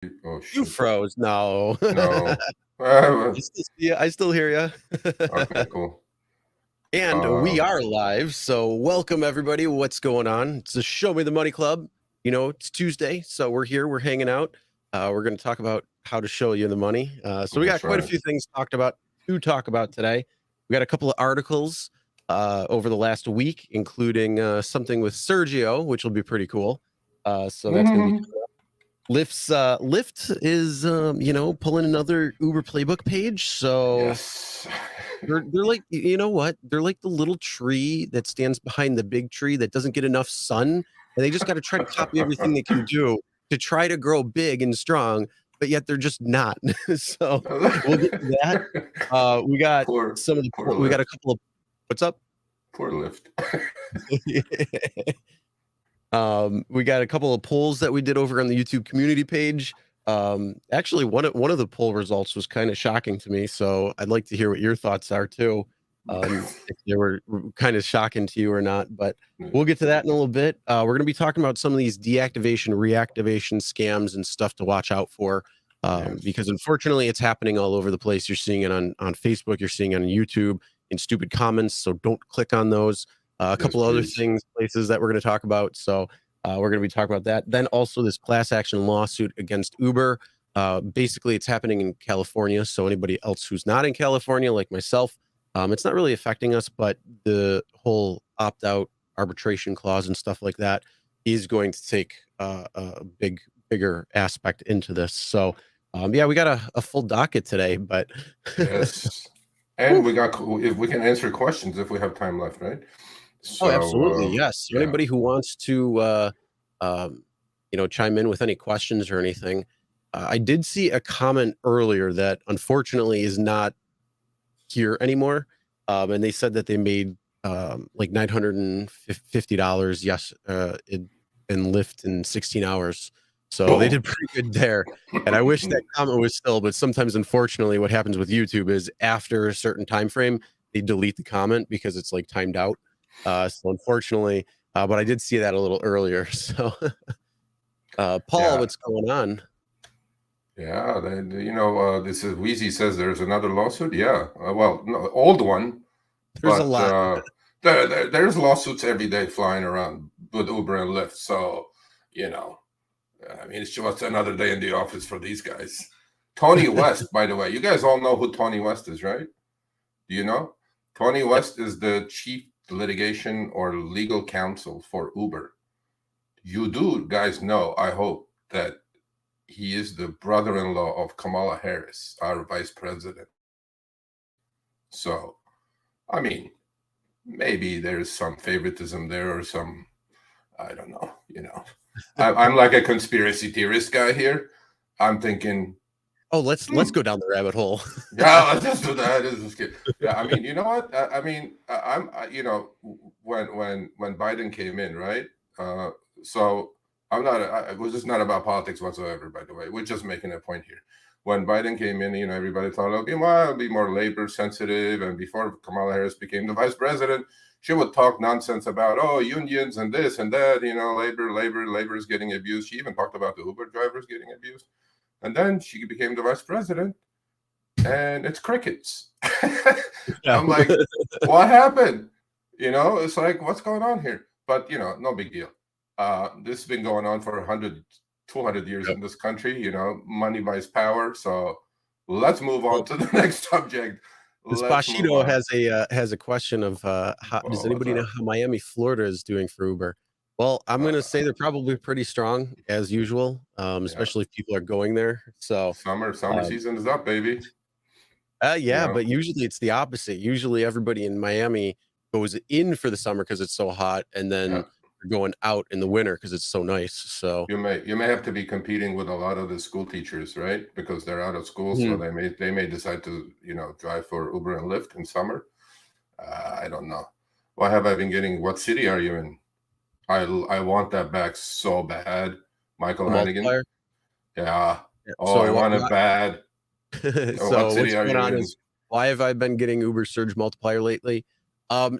Oh You shoot. froze. No. No. I still see you. I still hear Okay, you. cool. And we are live. So welcome everybody. What's going on? It's the Show Me the Money Club. You know, it's Tuesday, so we're here. We're hanging out. We're going to talk about how to show you the money. So we got That's quite a right. few things to talk about today. We got a couple of articles over the last week, including something with Sergio, which will be pretty cool. So that's going to be Lyft is pulling another Uber playbook page. So Yes. they're like, you know what? They're like the little tree that stands behind the big tree that doesn't get enough sun, and they just got to try to copy everything they can do to try to grow big and strong, but yet they're just not. So we'll get to that. We got Poor we got a Lyft. couple of what's up? Poor Lyft. We got a couple of polls that we did over on the YouTube community page. Actually, one of the poll results was kind of shocking to me, so I'd like to hear what your thoughts are too. If they were kind of shocking to you or not, but we'll get to that in a little bit. We're going to be talking about some of these deactivation, reactivation scams and stuff to watch out for, because unfortunately, it's happening all over the place. You're seeing it on Facebook, you're seeing it on YouTube in stupid comments, so don't click on those. A couple other things, places that we're going to talk about. So we're going to be talking about that. Then also this class action lawsuit against Uber. Basically, it's happening in California. So anybody else who's not in California, like myself, it's not really affecting us, but the whole opt-out arbitration clause and stuff like that is going to take a bigger aspect into this. So yeah, we got a full docket today, but Yes. And we got, if we can answer questions if we have time left, right? So, oh, absolutely. Yes. So anybody who wants to, chime in with any questions or anything. I did see a comment earlier that unfortunately is not here anymore. And they said that they made like $950 in Lyft in 16 hours. So they did pretty good there. And I wish that comment was still, but sometimes unfortunately what happens with YouTube is after a certain time frame, they delete the comment because it's like timed out. So unfortunately, but I did see that a little earlier. So Paul, what's going on? Yeah, this is Wheezy says there's another lawsuit. Yeah, well, no, old one, There's a but lot. there's lawsuits every day flying around with Uber and Lyft. So, I mean, it's just another day in the office for these guys. Tony West, by the way, you guys all know who Tony West is, right? Do you know? Tony West is the chief litigation or legal counsel for Uber. You do guys know, I hope, that he is the brother-in-law of Kamala Harris, our vice president. So, I mean, maybe there's some favoritism there or some, I don't know, I'm like a conspiracy theorist guy here. I'm thinking, oh, let's go down the rabbit hole. Yeah, let's just do that. Yeah, I mean, you know what? When Biden came in, right? So I'm not. It was just not about politics whatsoever. By the way, we're just making a point here. When Biden came in, everybody thought, okay, well, it'll be more labor sensitive. And before Kamala Harris became the vice president, she would talk nonsense about, unions and this and that. Labor is getting abused. She even talked about the Uber drivers getting abused. And then she became the vice president, and it's crickets. I'm like, what happened? It's like, what's going on here? But, no big deal. This has been going on for 100, 200 years in this country. Money buys power. So let's move on to the next subject. This Bashido has a question of does anybody know how Miami, Florida is doing for Uber? Well, I'm going to say they're probably pretty strong as usual, especially if people are going there. So summer season is up, baby. But usually it's the opposite. Usually everybody in Miami goes in for the summer because it's so hot, and then they're going out in the winter because it's so nice. So you may have to be competing with a lot of the school teachers, right? Because they're out of school, so they may decide to drive for Uber and Lyft in summer. I don't know. What have I been getting? What city are you in? I want that back so bad, Michael Hannigan. Yeah. Oh, I want it bad. So what's going on is, why have I been getting Uber Surge Multiplier lately?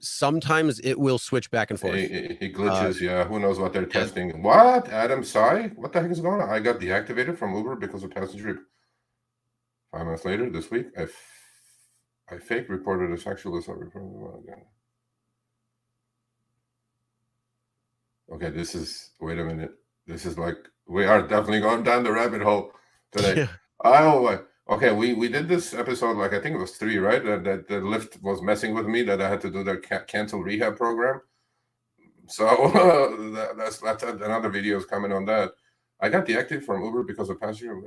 Sometimes it will switch back and forth. He glitches. Yeah, who knows what they're Yeah. testing? What? Adam Sai? What the heck is going on? I got deactivated from Uber because of passenger. 5 months later, this week, I fake reported a sexual assault. Okay, this is, wait a minute. This is like, we are definitely going down the rabbit hole today. Yeah. Okay, we did this episode, like, I think it was 3, right? That the Lyft was messing with me, that I had to do their cancel rehab program. So that's another video is coming on that. I got deactivated from Uber because of passenger.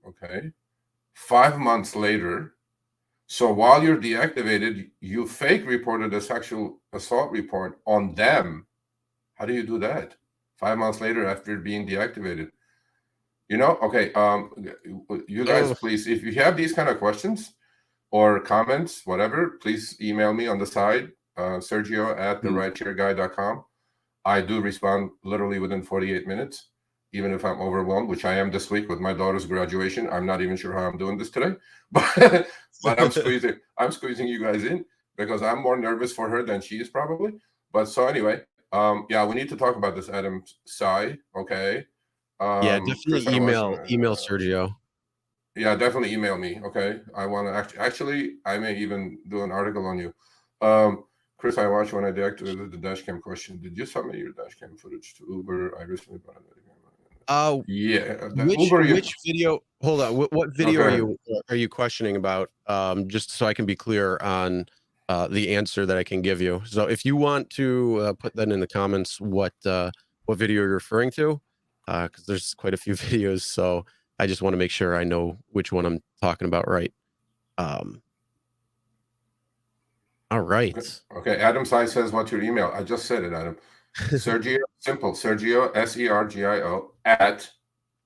Okay. 5 months later. So while you're deactivated, you fake reported a sexual assault report on them. How do you do that 5 months later after being deactivated? Okay. You guys, please, if you have these kind of questions or comments, whatever, please email me on the side, Sergio at the RideShareGuy.com. I do respond literally within 48 minutes, even if I'm overwhelmed, which I am this week with my daughter's graduation. I'm not even sure how I'm doing this today, but I'm squeezing you guys in because I'm more nervous for her than she is probably. But so anyway, yeah, we need to talk about this, Adam Sai. Okay. Yeah, definitely email Sergio. Yeah, definitely email me. Okay. I want to actually, I may even do an article on you. Chris, I watched when I deactivated the dash cam question. Did you submit your dash cam footage to Uber? I recently bought it. Yeah. Which video? Hold on. What video are you questioning about? Just so I can be clear on the answer that I can give you. So if you want to put that in the comments, what video you're referring to, because there's quite a few videos. So I just want to make sure I know which one I'm talking about, right? All right. Okay. Adam Sai says, what's your email? I just said it, Adam. Sergio, simple. Sergio, Sergio, at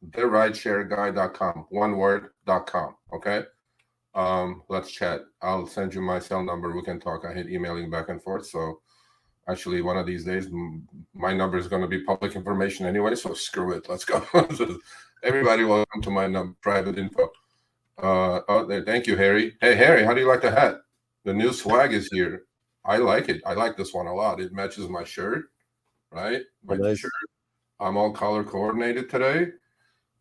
therideshareguy.com. One word.com. Okay. Let's chat. I'll send you my cell number. We can talk. I hate emailing back and forth. So actually, one of these days, my number is going to be public information anyway. So screw it. Let's go. Everybody, welcome to my private info. Thank you, Harry. Hey, Harry, how do you like the hat? The new swag is here. I like it. I like this one a lot. It matches my shirt, right? My t-shirt. I'm all color coordinated today.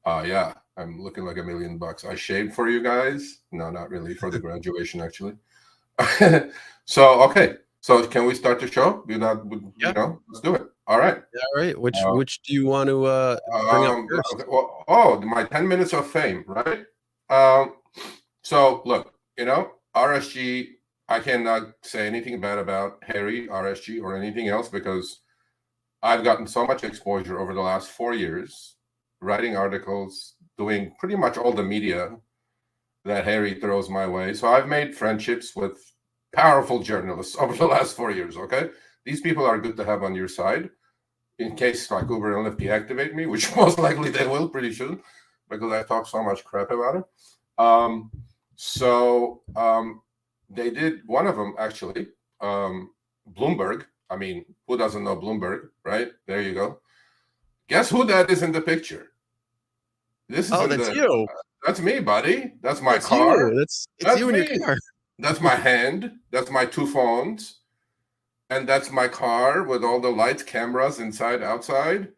Yeah, I'm looking like $1 million. I shaved for you guys. No, not really, for the graduation, actually. So, okay. So can we start the show? Let's do it. All right. All right. Which do you want to bring up first? Okay. Well, my 10 minutes of fame, right? So look, RSG, I cannot say anything bad about Harry, RSG, or anything else because I've gotten so much exposure over the last 4 years, writing articles, doing pretty much all the media that Harry throws my way. So I've made friendships with powerful journalists over the last 4 years, okay? These people are good to have on your side in case like Uber and Lyft deactivate me, which most likely they will pretty soon because I talk so much crap about it. They did, one of them actually, Bloomberg. I mean, who doesn't know Bloomberg, right? There you go. Guess who that is in the picture? This is that's you. That's me, buddy. That's my car. It's you in your car. That's my hand. That's my 2 phones. And that's my car with all the lights, cameras inside, outside.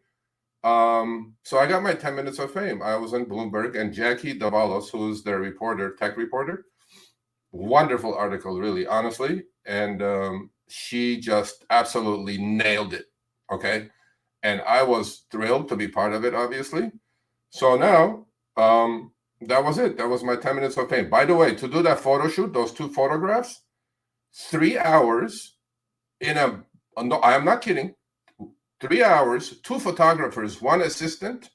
So I got my 10 minutes of fame. I was in Bloomberg, and Jackie Davalos, who's the reporter, tech reporter, wonderful article, really, honestly. And she just absolutely nailed it. Okay. And I was thrilled to be part of it, obviously. So now, that was it. That was my 10 minutes of fame. By the way, to do that photo shoot, those 2 photographs, 3 hours no, I am not kidding. 3 hours, 2 photographers, 1 assistant,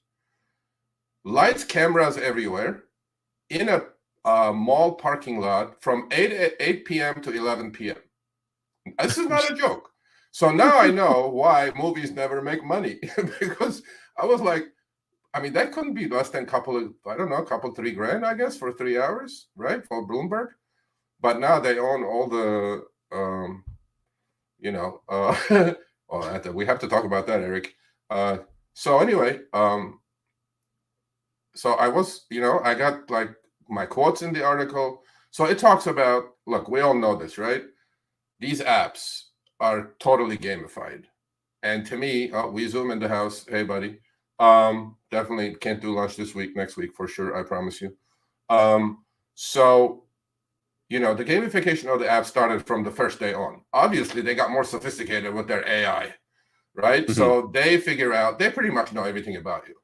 lights, cameras everywhere, in a mall parking lot from 8 p.m. to 11 p.m. This is not a joke. So now I know why movies never make money because I was like, I mean, that couldn't be less than $3 grand, I guess, for 3 hours, right? For Bloomberg. But now they own all the, we have to talk about that, Eric. So anyway, so I was, I got like my quotes in the article. So it talks about, look, we all know this, right? these apps are totally gamified. And to me, we Zoom in the house. Hey, buddy. Definitely can't do lunch this week, next week for sure. I promise you. So, the gamification of the app started from the first day on. Obviously, they got more sophisticated with their AI, right? Mhm. So they figure out, they pretty much know everything about you.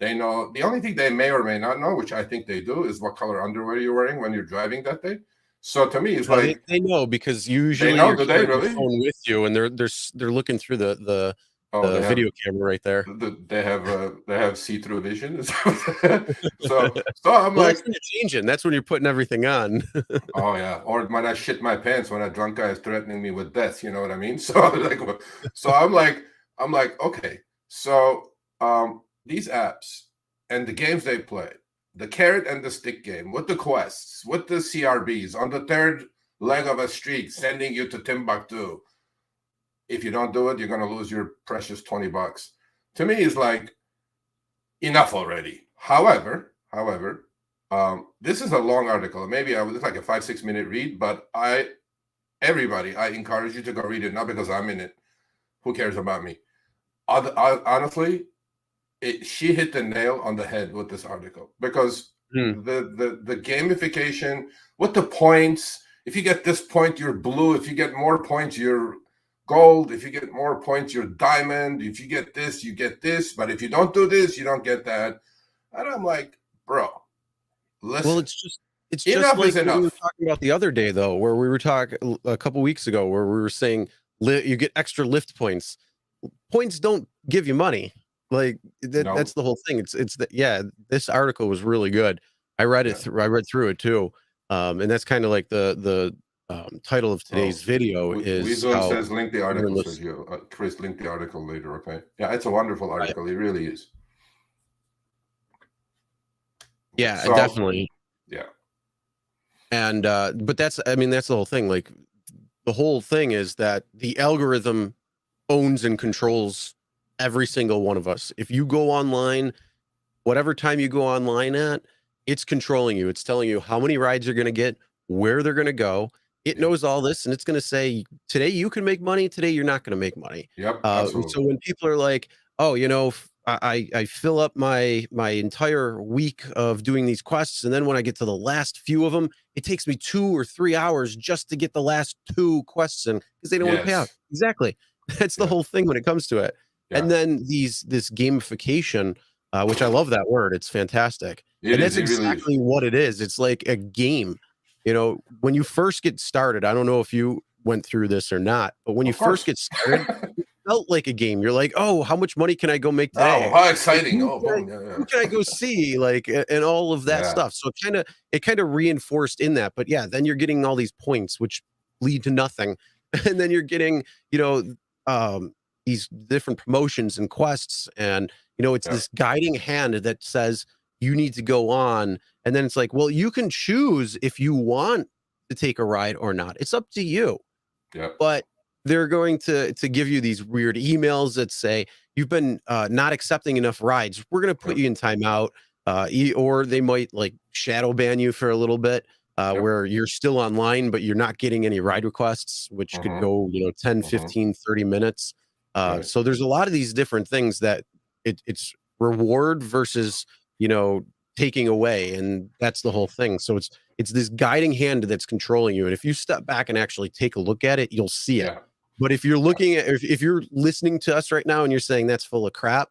They know, the only thing they may or may not know, which I think they do, is what color underwear you're wearing when you're driving that day. So to me, it's No, like, they know because they usually know, you're do they carrying your really? phone with you, and they're looking through the Oh, the video camera right there. they have see-through vision. So I'm Well, that's like, when you're changing. That's when you're putting everything on. oh yeah, or when I shit my pants when a drunk guy is threatening me with death, you know what I mean? So like, so I'm like, okay, so these apps and the games they play, the carrot and the stick game, with the quests, with the CRBs on the third leg of a streak, sending you to Timbuktu. If you don't do it, you're gonna lose your precious $20. To me, it's like enough already. However, this is a long article. Maybe it's like a 5-6 minute read, but everybody, I encourage you to go read it, not because I'm in it. Who cares about me? Honestly, she hit the nail on the head with this article, because Hmm. the gamification with the points. If you get this point, you're blue. If you get more points, you're gold. If you get more points, you're diamond. If you get this, you get this. But if you don't do this, you don't get that. And I'm like, bro, Well, listen, it's just enough is like what we were enough. talking about the other day, though, where we were talking a couple weeks ago, where we were saying you get extra lift points. Points don't give you money. Like that's No, the whole thing. It's that yeah. This article was really good. I read it. yeah. I read through it too, and that's kind of like the title of today's Oh, video is Weasel how says link the we're in article, this. Sergio. Chris, link the article later, okay? Yeah, it's a wonderful article. It really is. Yeah, So, definitely. yeah, And but that's I mean that's the whole thing. Like the whole thing is that the algorithm owns and controls every single one of us. If you go online, whatever time you go online at, it's controlling you. It's telling you how many rides you're going to get, where they're going to go. It yeah, knows all this, and it's going to say today you can make money. Today you're not going to make money. yep, So absolutely. when people are like, "Oh, I fill up my entire week of doing these quests, and then when I get to the last few of them, it takes me 2 or 3 hours just to get the last two quests in because they don't want to pay out." Yes, Exactly. That's the yeah, whole thing when it comes to it. yeah. And then this gamification, which I love that word. It's fantastic. It And is. that's It really is. exactly what it is. It's like a game. When you first get started, I don't know if you went through this or not, but when you Of first course. get started, it felt like a game. You're like, oh, how much money can I go make Oh, today? how Like, exciting! Oh, boom! Yeah, who can I go see? Like, and all of that yeah, stuff. So it kind of reinforced in that. But yeah, then you're getting all these points, which lead to nothing. And then you're getting, you know, these different promotions and quests. And, it's yeah, this guiding hand that says you need to go on. And then it's like, well, you can choose if you want to take a ride or not. It's up to you. yeah, But they're going to give you these weird emails that say you've been not accepting enough rides. We're going to yeah, put you in timeout, or they might like shadow ban you for a little bit, yeah. where you're still online, but you're not getting any ride requests, which could Mm-hmm, go, 10, mm-hmm. 15, 30 minutes. Right. So there's a lot of these different things that it's reward versus, you know, taking away. And that's the whole thing. So it's this guiding hand that's controlling you. And if you step back and actually take a look at it, you'll see it. Yeah. But if you're looking at, if you're listening to us right now and you're saying that's full of crap,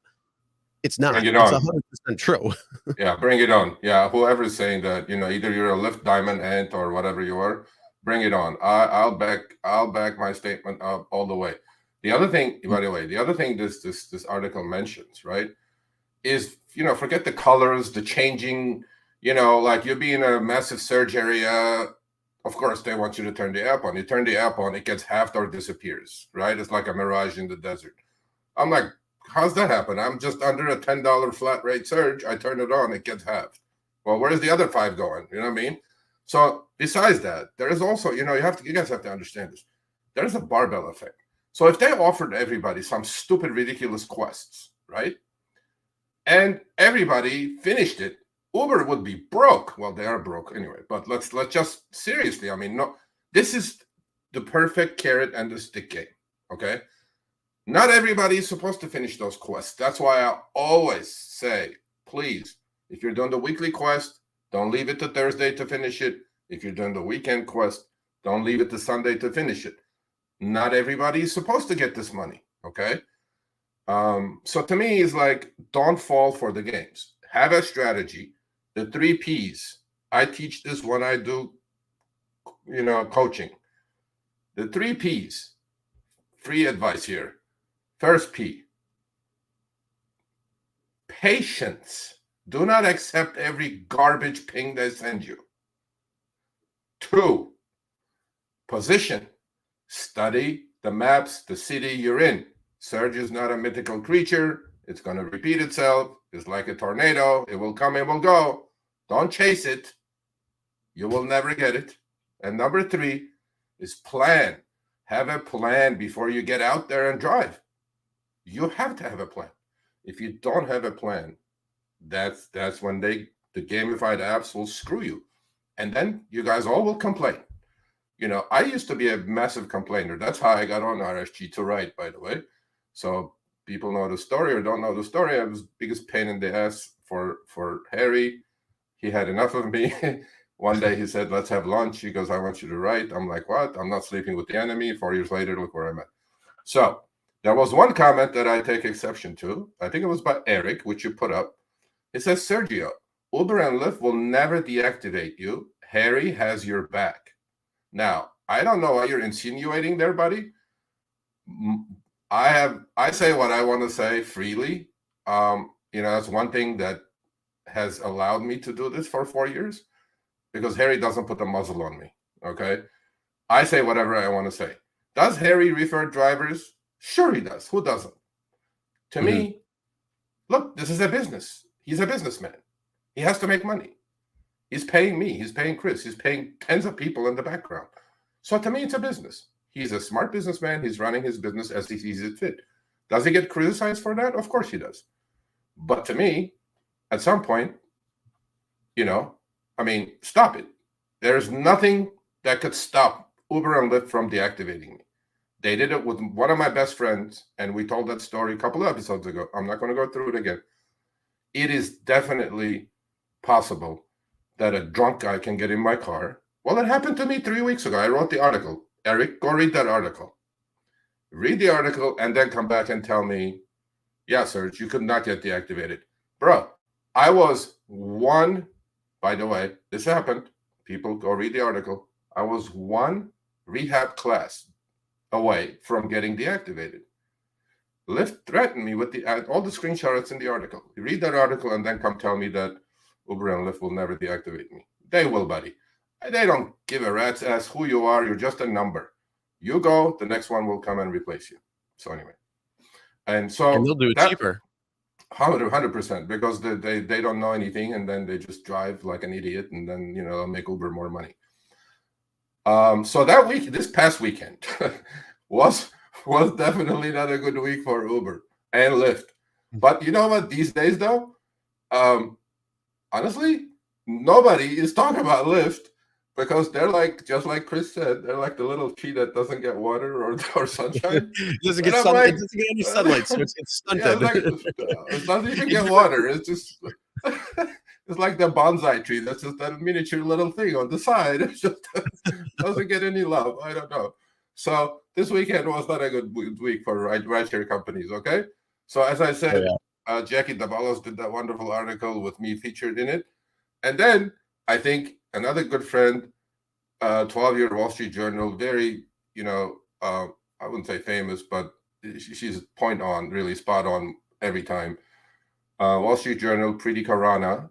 it's Bring not. it It's on. 100% true. Yeah, bring it on. Yeah, whoever is saying that, either you're a lift diamond ant or whatever you are, bring it on. I'll back my statement up all the way. The other thing, by the way, this article mentions, right, is forget the colors, the changing, like you'll be in a massive surge area. Of course, they want you to turn the app on. You turn the app on, it gets halved or disappears, right? It's like a mirage in the desert. I'm like, how's that happen? I'm just under a $10 flat rate surge. I turn it on, it gets halved. Well, where's the other five going? You know what I mean? So besides that, there is also, you guys have to understand this. There's a barbell effect. So if they offered everybody some stupid, ridiculous quests, right? And everybody finished it, Uber would be broke. Well, they are broke anyway, but let's just seriously, I mean, no, this is the perfect carrot and the stick game. Okay. Not everybody is supposed to finish those quests. That's why I always say, please, if you're doing the weekly quest, don't leave it to Thursday to finish it. If you're doing the weekend quest, don't leave it to Sunday to finish it. Not everybody is supposed to get this money. Okay. So to me, it's like, don't fall for the games. Have a strategy. The 3 Ps. I teach this when I do, coaching. The 3 Ps. Free advice here. First P. Patience. Do not accept every garbage ping they send you. 2. Position. Study the maps, the city you're in. Surge is not a mythical creature. It's going to repeat itself. It's like a tornado. It will come, it will go. Don't chase it. You will never get it. And number 3 is plan. Have a plan before you get out there and drive. You have to have a plan. If you don't have a plan, that's when the gamified apps will screw you. And then you guys all will complain. I used to be a massive complainer. That's how I got on RSG to write, by the way. So people know the story or don't know the story. I was the biggest pain in the ass for Harry. He had enough of me. One day he said, let's have lunch. He goes, I want you to write. I'm like, what? I'm not sleeping with the enemy. 4 years later, look where I'm at. So there was one comment that I take exception to. I think it was by Eric, which you put up. It says, Sergio, Uber and Lyft will never deactivate you. Harry has your back. Now, I don't know what you're insinuating there, buddy. I say what I want to say freely. That's one thing that has allowed me to do this for 4 years, because Harry doesn't put the muzzle on me. Okay. I say whatever I want to say. Does Harry refer drivers? Sure he does. Who doesn't? To me, look, this is a business. He's a businessman. He has to make money. He's paying me. He's paying Chris. He's paying tens of people in the background. So to me, it's a business. He's a smart businessman. He's running his business as he sees it fit. Does he get criticized for that? Of course he does. But to me, at some point, stop it. There's nothing that could stop Uber and Lyft from deactivating me. They did it with one of my best friends, and we told that story a couple of episodes ago. I'm not going to go through it again. It is definitely possible that a drunk guy can get in my car. Well, it happened to me 3 weeks ago. I wrote the article. Eric, go read that article. Read the article and then come back and tell me, yeah, Serge, you could not get deactivated. Bro, I was one, by the way, this happened. People, go read the article. I was one rehab class away from getting deactivated. Lyft threatened me with all the screenshots in the article. You read that article and then come tell me that Uber and Lyft will never deactivate me. They will, buddy. They don't give a rat's ass who you are. You're just a number. You go, the next one will come and replace you. So anyway. And they'll do it cheaper. 100%, because they don't know anything, and then they just drive like an idiot, and then they'll make Uber more money. So this past weekend was definitely not a good week for Uber and Lyft. But you know what? These days, though, honestly, nobody is talking about Lyft, because they're like, just like Chris said, they're like the little tree that doesn't get water or sunshine. It doesn't get any sunlight, so it's stunted. Yeah, it doesn't even get water. It's just it's like the bonsai tree. That's just that miniature little thing on the side. It just doesn't get any love. I don't know. So this weekend was not a good week for rideshare companies. Okay. So as I said, Jackie Davalos did that wonderful article with me featured in it. And then I think another good friend, 12-year Wall Street Journal, very, I wouldn't say famous, but she's point on, really spot on every time. Wall Street Journal, Preeti Karana,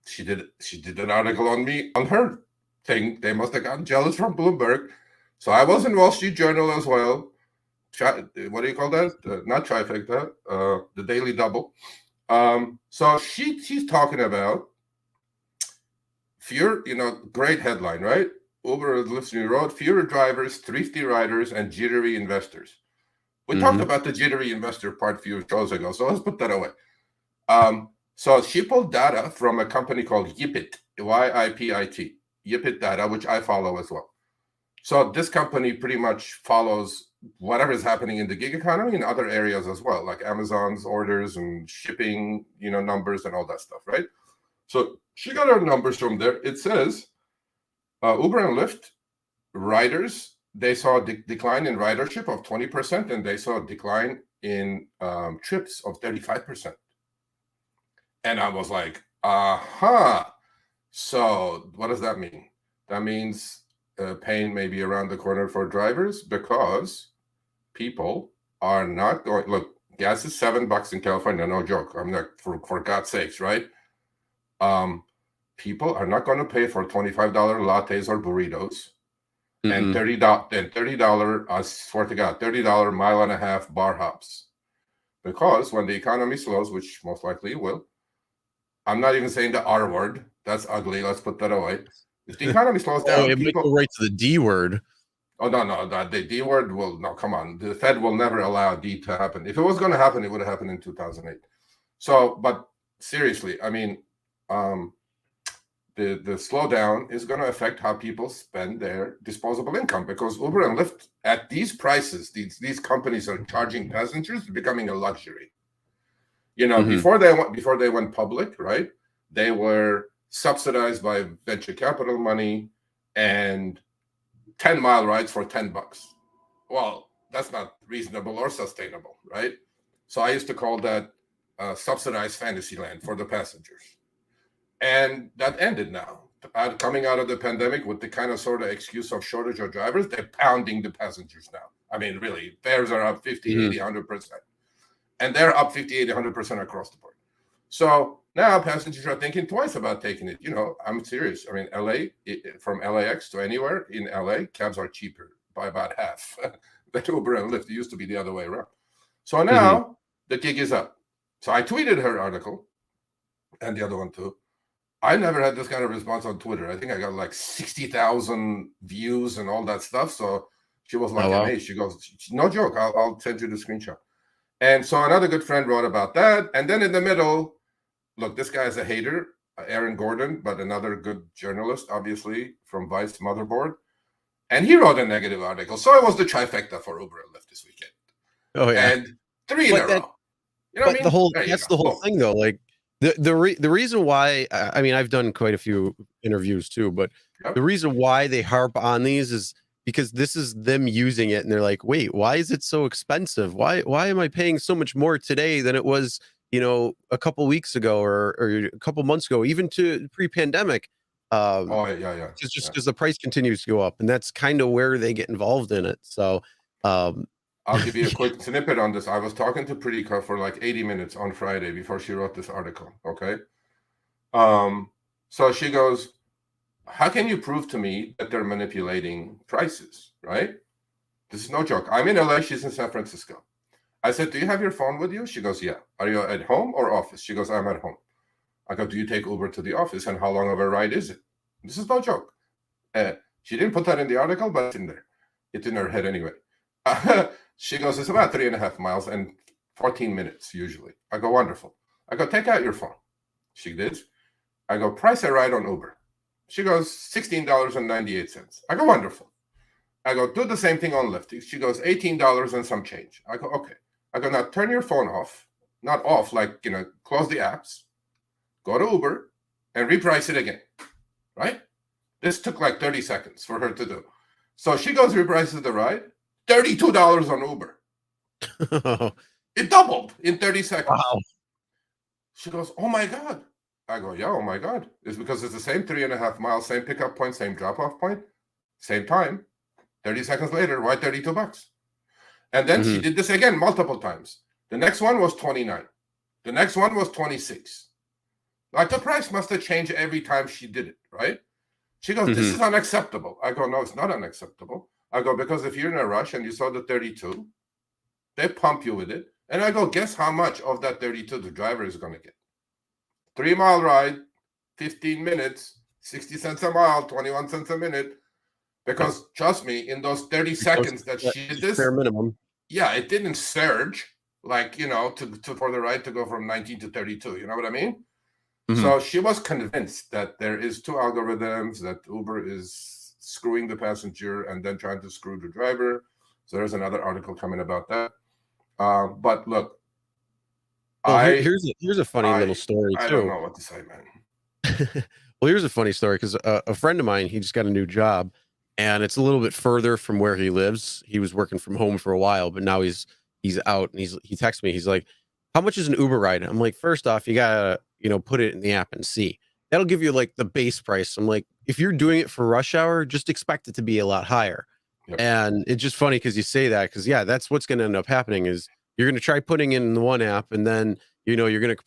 she did an article on me, on her thing. They must have gotten jealous from Bloomberg. So I was in Wall Street Journal as well. What do you call that? Not trifecta, the Daily Double. So she's talking about fewer, great headline, right? Uber and Lyft New Road, fewer drivers, thrifty riders, and jittery investors. We talked about the jittery investor part a few shows ago, so let's put that away. So she pulled data from a company called Yipit, YIPIT, Yipit data, which I follow as well. So this company pretty much follows whatever is happening in the gig economy in other areas as well, like Amazon's orders and shipping, numbers and all that stuff, right? So she got her numbers from there. It says Uber and Lyft riders, they saw a decline in ridership of 20%, and they saw a decline in trips of 35%. And I was like, aha. So what does that mean? That means pain may be around the corner for drivers, because people are not going. Look, gas is $7 in California, no joke. I'm not, for God's sakes, right? People are not going to pay for $25 lattes or burritos and $30, I swear to God, $30 mile-and-a-half bar hops. Because when the economy slows, which most likely it will, I'm not even saying the R word. That's ugly. Let's put that away. If the economy slows down, it might go right to the D word. Oh, no, the D word will, no, come on. The Fed will never allow D to happen. If it was going to happen, it would have happened in 2008. So, but seriously, I mean, the slowdown is going to affect how people spend their disposable income, because Uber and Lyft, at these prices, these companies are charging passengers, becoming a luxury. Before they went public, right? They were subsidized by venture capital money and 10-mile rides for $10. Well, that's not reasonable or sustainable, right? So I used to call that subsidized fantasy land for the passengers. And that ended now. Coming out of the pandemic with the kind of sort of excuse of shortage of drivers, they're pounding the passengers now. I mean, really, fares are up 50, 80, 100%. And they're up 50, 80, 100% across the board. So now passengers are thinking twice about taking it. I'm serious. I mean, LA, from LAX to anywhere in LA, cabs are cheaper by about half than Uber and Lyft. It used to be the other way around. So now the gig is up. So I tweeted her article, and the other one too. I never had this kind of response on Twitter. I think I got like 60,000 views and all that stuff. So she was like, hey, she goes, no joke, I'll send you the screenshot. And so another good friend wrote about that. And then in the middle, look, this guy is a hater, Aaron Gordon, but another good journalist, obviously, from Vice Motherboard. And he wrote a negative article. So it was the trifecta for Uber and Lyft this weekend. Oh, yeah. And 3 in a row. You know what I mean? That's the whole thing, though. Like, the reason why, I mean, I've done quite a few interviews too, but the reason why they harp on these is because this is them using it, and they're like, wait, why is it so expensive? Why am I paying so much more today than it was, a couple weeks ago or a couple months ago, even to pre-pandemic? Just because the price continues to go up, and that's kind of where they get involved in it. So I'll give you a quick snippet on this. I was talking to Pritika for like 80 minutes on Friday before she wrote this article. Okay. So she goes, how can you prove to me that they're manipulating prices? Right? This is no joke. I'm in LA. She's in San Francisco. I said, do you have your phone with you? She goes, yeah. Are you at home or office? She goes, I'm at home. I go, do you take Uber to the office? And how long of a ride is it? This is no joke. She didn't put that in the article, but it's in there. It's in her head anyway. She goes, it's about 3.5 miles and 14 minutes usually. I go, wonderful. I go, take out your phone. She did. I go, price a ride on Uber. She goes, $16.98. I go, wonderful. I go, do the same thing on Lyft. She goes, $18 and some change. I go, okay. I go, now turn your phone off. Not off, like, close the apps. Go to Uber and reprice it again. Right? This took like 30 seconds for her to do. So she goes, reprices the ride. $32 on Uber. It doubled in 30 seconds. Wow. She goes, oh my God. I go, yeah, oh my God. It's because it's the same 3.5 miles, same pickup point, same drop-off point, same time. 30 seconds later, why $32? And then she did this again multiple times. The next one was 29. The next one was 26. Like, the price must have changed every time she did it, right? She goes, this is unacceptable. I go, no, it's not unacceptable. I go, because if you're in a rush and you saw the 32, they pump you with it. And I go, guess how much of that 32 the driver is going to get? 3-mile ride, 15 minutes, 60 cents a mile, 21 cents a minute. Because trust me, in those 30 seconds that she did this, bare minimum. Yeah, it didn't surge like, for the ride to go from 19 to 32. You know what I mean? So she was convinced that there is 2 algorithms, that Uber is screwing the passenger and then trying to screw the driver. So there's another article coming about that. But look, Well, here's a funny little story I too. don't know what to say, man. Well, here's a funny story because a friend of mine, he just got a new job, and it's a little bit further from where he lives. He was working from home for a while, but now he's out, and he texts me. He's like, "How much is an Uber ride?" I'm like, "First off, you gotta put it in the app and see. That'll give you like the base price." I'm like, "If you're doing it for rush hour, just expect it to be a lot higher." Yep. And it's just funny because you say that because yeah, that's what's going to end up happening is you're going to try putting in the one app, and then you're going to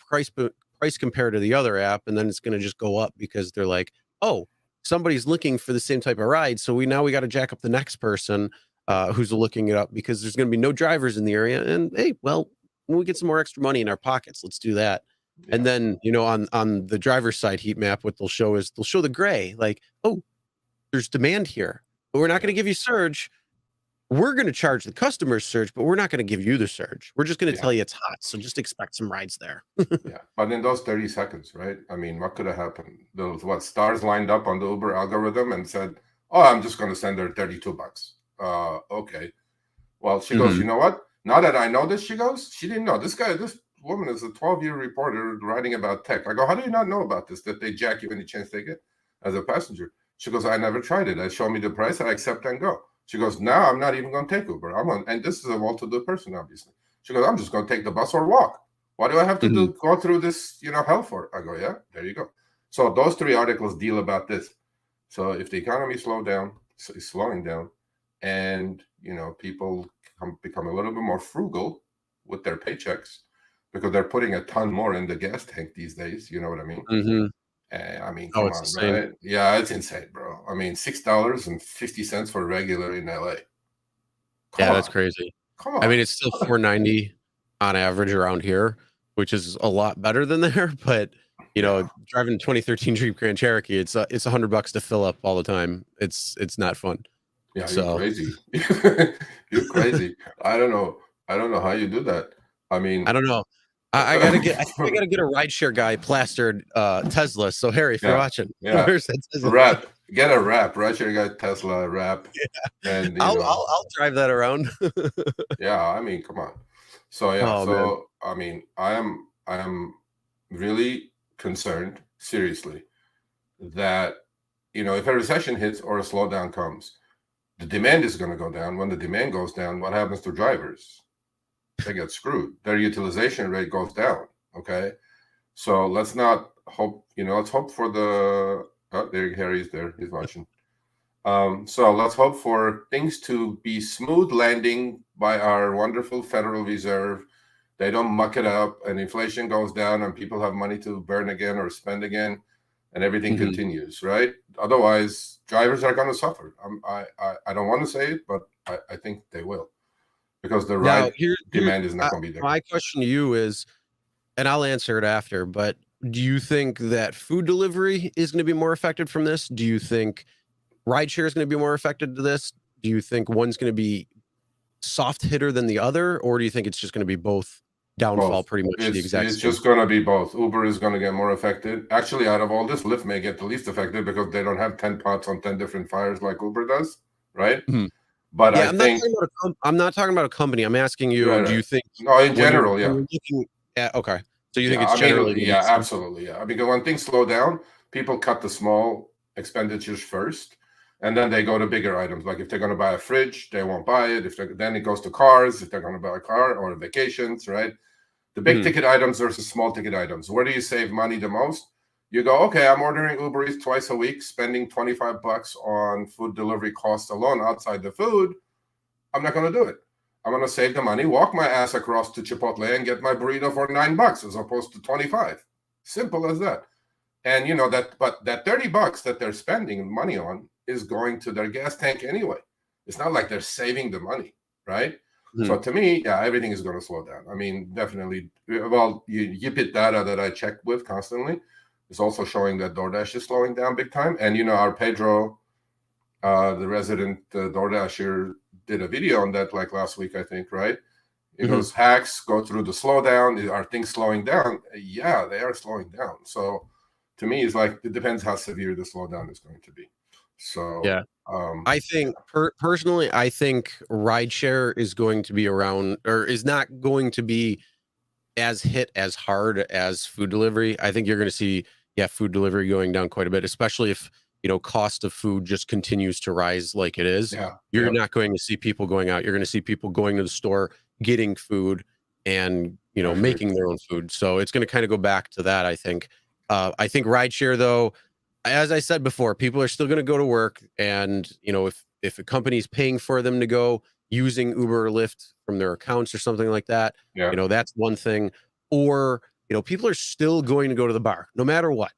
price compare to the other app, and then it's going to just go up because they're like, oh, somebody's looking for the same type of ride, so we got to jack up the next person who's looking it up because there's going to be no drivers in the area. And hey, well, when we get some more extra money in our pockets, let's do that. Yeah. And then on the driver's side heat map, what they'll show the gray, like, oh, there's demand here, but we're not going to give you surge. We're going to charge the customers surge, but we're not going to give you the surge. We're just going to tell you it's hot. So just expect some rides there. Yeah. But in those 30 seconds, right? I mean, what could have happened? Those stars lined up on the Uber algorithm and said, oh, I'm just going to send her $32. Okay. Well, she goes, you know what? Now that I know this, she goes, she didn't know. This woman is a 12-year reporter writing about tech. I go, how do you not know about this? That they jack you any chance they get as a passenger? She goes, I never tried it. I show me the price, I accept and go. She goes, now I'm not even going to take Uber. And this is a well-to-do person, obviously. She goes, I'm just going to take the bus or walk. Why do I have to go through this, hell for? I go, yeah, there you go. So those 3 articles deal about this. So if the economy is slowing down, and people become a little bit more frugal with their paychecks because they're putting a ton more in the gas tank these days. You know what I mean? I mean, come on, right? Yeah, it's insane, bro. I mean, $6.50 for regular in LA. That's crazy. Come on. I mean, it's still $4.90 on average around here, which is a lot better than there. But driving a 2013 Jeep Grand Cherokee, it's $100 to fill up all the time. It's not fun. Yeah, you're crazy. You're crazy. I don't know how you do that. I mean, I don't know. I gotta get a RideShare Guy plastered Tesla. So Harry, if you're watching, get a wrap, RideShare Guy Tesla wrap. Yeah. And I'll drive that around. Yeah, I mean, come on. So man. I mean, I am really concerned, seriously, that if a recession hits or a slowdown comes, the demand is going to go down. When the demand goes down, what happens to drivers? They get screwed. Their utilization rate goes down. Okay. So let's not hope, let's hope for there Harry's there. He's watching. So let's hope for things to be smooth landing by our wonderful Federal Reserve. They don't muck it up and inflation goes down and people have money to burn again or spend again and everything continues, right? Otherwise, drivers are going to suffer. I don't want to say it, but I think they will. Because the demand is not going to be there. My question to you is, and I'll answer it after, but do you think that food delivery is going to be more affected from this? Do you think rideshare is going to be more affected to this? Do you think one's going to be soft hitter than the other? Or do you think it's just going to be both downfall pretty much the exact same? It's just going to be both. Uber is going to get more affected. Actually, out of all this, Lyft may get the least affected because they don't have 10 pots on 10 different fires like Uber does, right? But yeah, I'm not talking about a company. I'm asking you, do you think? No, in general, okay. So you think it's generally? Absolutely, yeah. Because when things slow down, people cut the small expenditures first, and then they go to bigger items. Like if they're going to buy a fridge, they won't buy it. Then it goes to cars. If they're going to buy a car or vacations, right? The big ticket items versus small ticket items. Where do you save money the most? You go, okay, I'm ordering Uber Eats twice a week, spending $25 on food delivery costs alone outside the food. I'm not going to do it. I'm going to save the money, walk my ass across to Chipotle and get my burrito for $9 as opposed to 25. Simple as that. And but that $30 that they're spending money on is going to their gas tank anyway. It's not like they're saving the money, right? So to me, everything is going to slow down. I mean, definitely. Well, Yipit data that I check with constantly is also showing that DoorDash is slowing down big time. And, our Pedro, the resident DoorDasher, did a video on that like last week, I think, right? It goes, hacks go through the slowdown. Are things slowing down? Yeah, they are slowing down. So to me, it's like, it depends how severe the slowdown is going to be. So Yeah. I think personally, I think rideshare is going to be around, or is not going to be as hit as hard as food delivery. I think you're going to see, yeah, food delivery going down quite a bit, especially if, cost of food just continues to rise like it is. yeah, You're yeah, not going to see people going out. You're going to see people going to the store, getting food, and, I agree. making their own food. So it's going to kind of go back to that, I think. I think rideshare, though, as I said before, people are still going to go to work, and if a company's paying for them to go using Uber or Lyft from their accounts or something like that, Yeah, that's one thing. Or people are still going to go to the bar no matter what,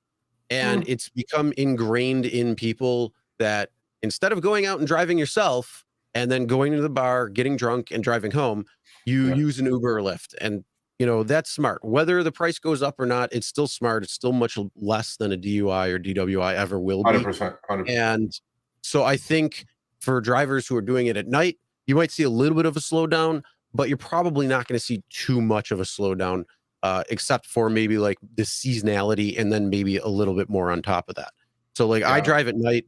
and Mm, it's become ingrained in people that instead of going out and driving yourself and then going to the bar, getting drunk and driving home, you yeah, use an Uber or Lyft. And that's smart. Whether the price goes up or not, it's still smart. It's still much less than a DUI or DWI ever will be. 100%, 100%. And so I think for drivers who are doing it at night, you might see a little bit of a slowdown, but you're probably not going to see too much of a slowdown, except for maybe like the seasonality and then maybe a little bit more on top of that. So like I Yeah, drive at night,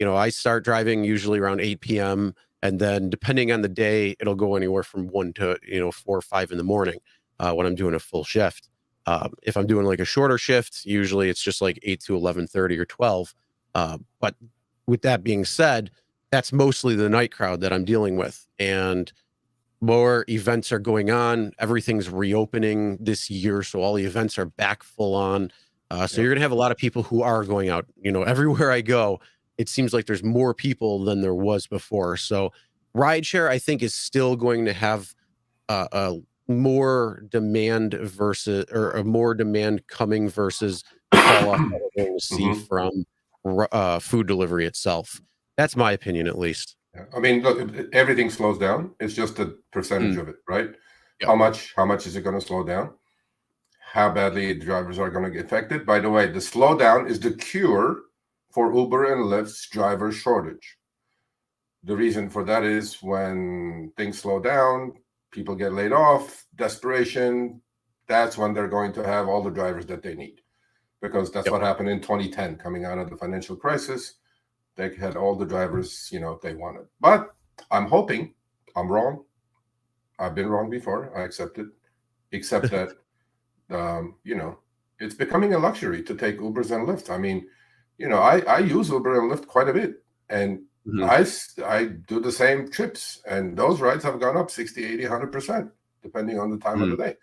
I start driving usually around 8 p.m. And then depending on the day, it'll go anywhere from 1 to, 4 or 5 in the morning when I'm doing a full shift. If I'm doing like a shorter shift, usually it's just like 8 to 11:30 or 12. But with that being said, that's mostly the night crowd that I'm dealing with. And more events are going on. Everything's reopening this year. So all the events are back full on. So yeah, you're going to have a lot of people who are going out. Everywhere I go, it seems like there's more people than there was before. So rideshare, I think, is still going to have a more demand versus, or a more demand coming versus the fall off that we're going to see hmm from food delivery itself. That's my opinion, at least. yeah. I mean, look, everything slows down. It's just a percentage Mm, of it, right? yep. How much is it going to slow down? How badly drivers are going to get affected? By the way, the slowdown is the cure for Uber and Lyft's driver shortage. The reason for that is when things slow down, people get laid off, desperation, that's when they're going to have all the drivers that they need. Because that's Yep. what happened in 2010, coming out of the financial crisis. They had all the drivers, they wanted. But I'm hoping I'm wrong. I've been wrong before. I accept it. Except that, it's becoming a luxury to take Ubers and Lyft. I mean, I use Uber and Lyft quite a bit. And Mhm. I do the same trips. And those rides have gone up 60, 80, 100%, depending on the time of Mhm. the day.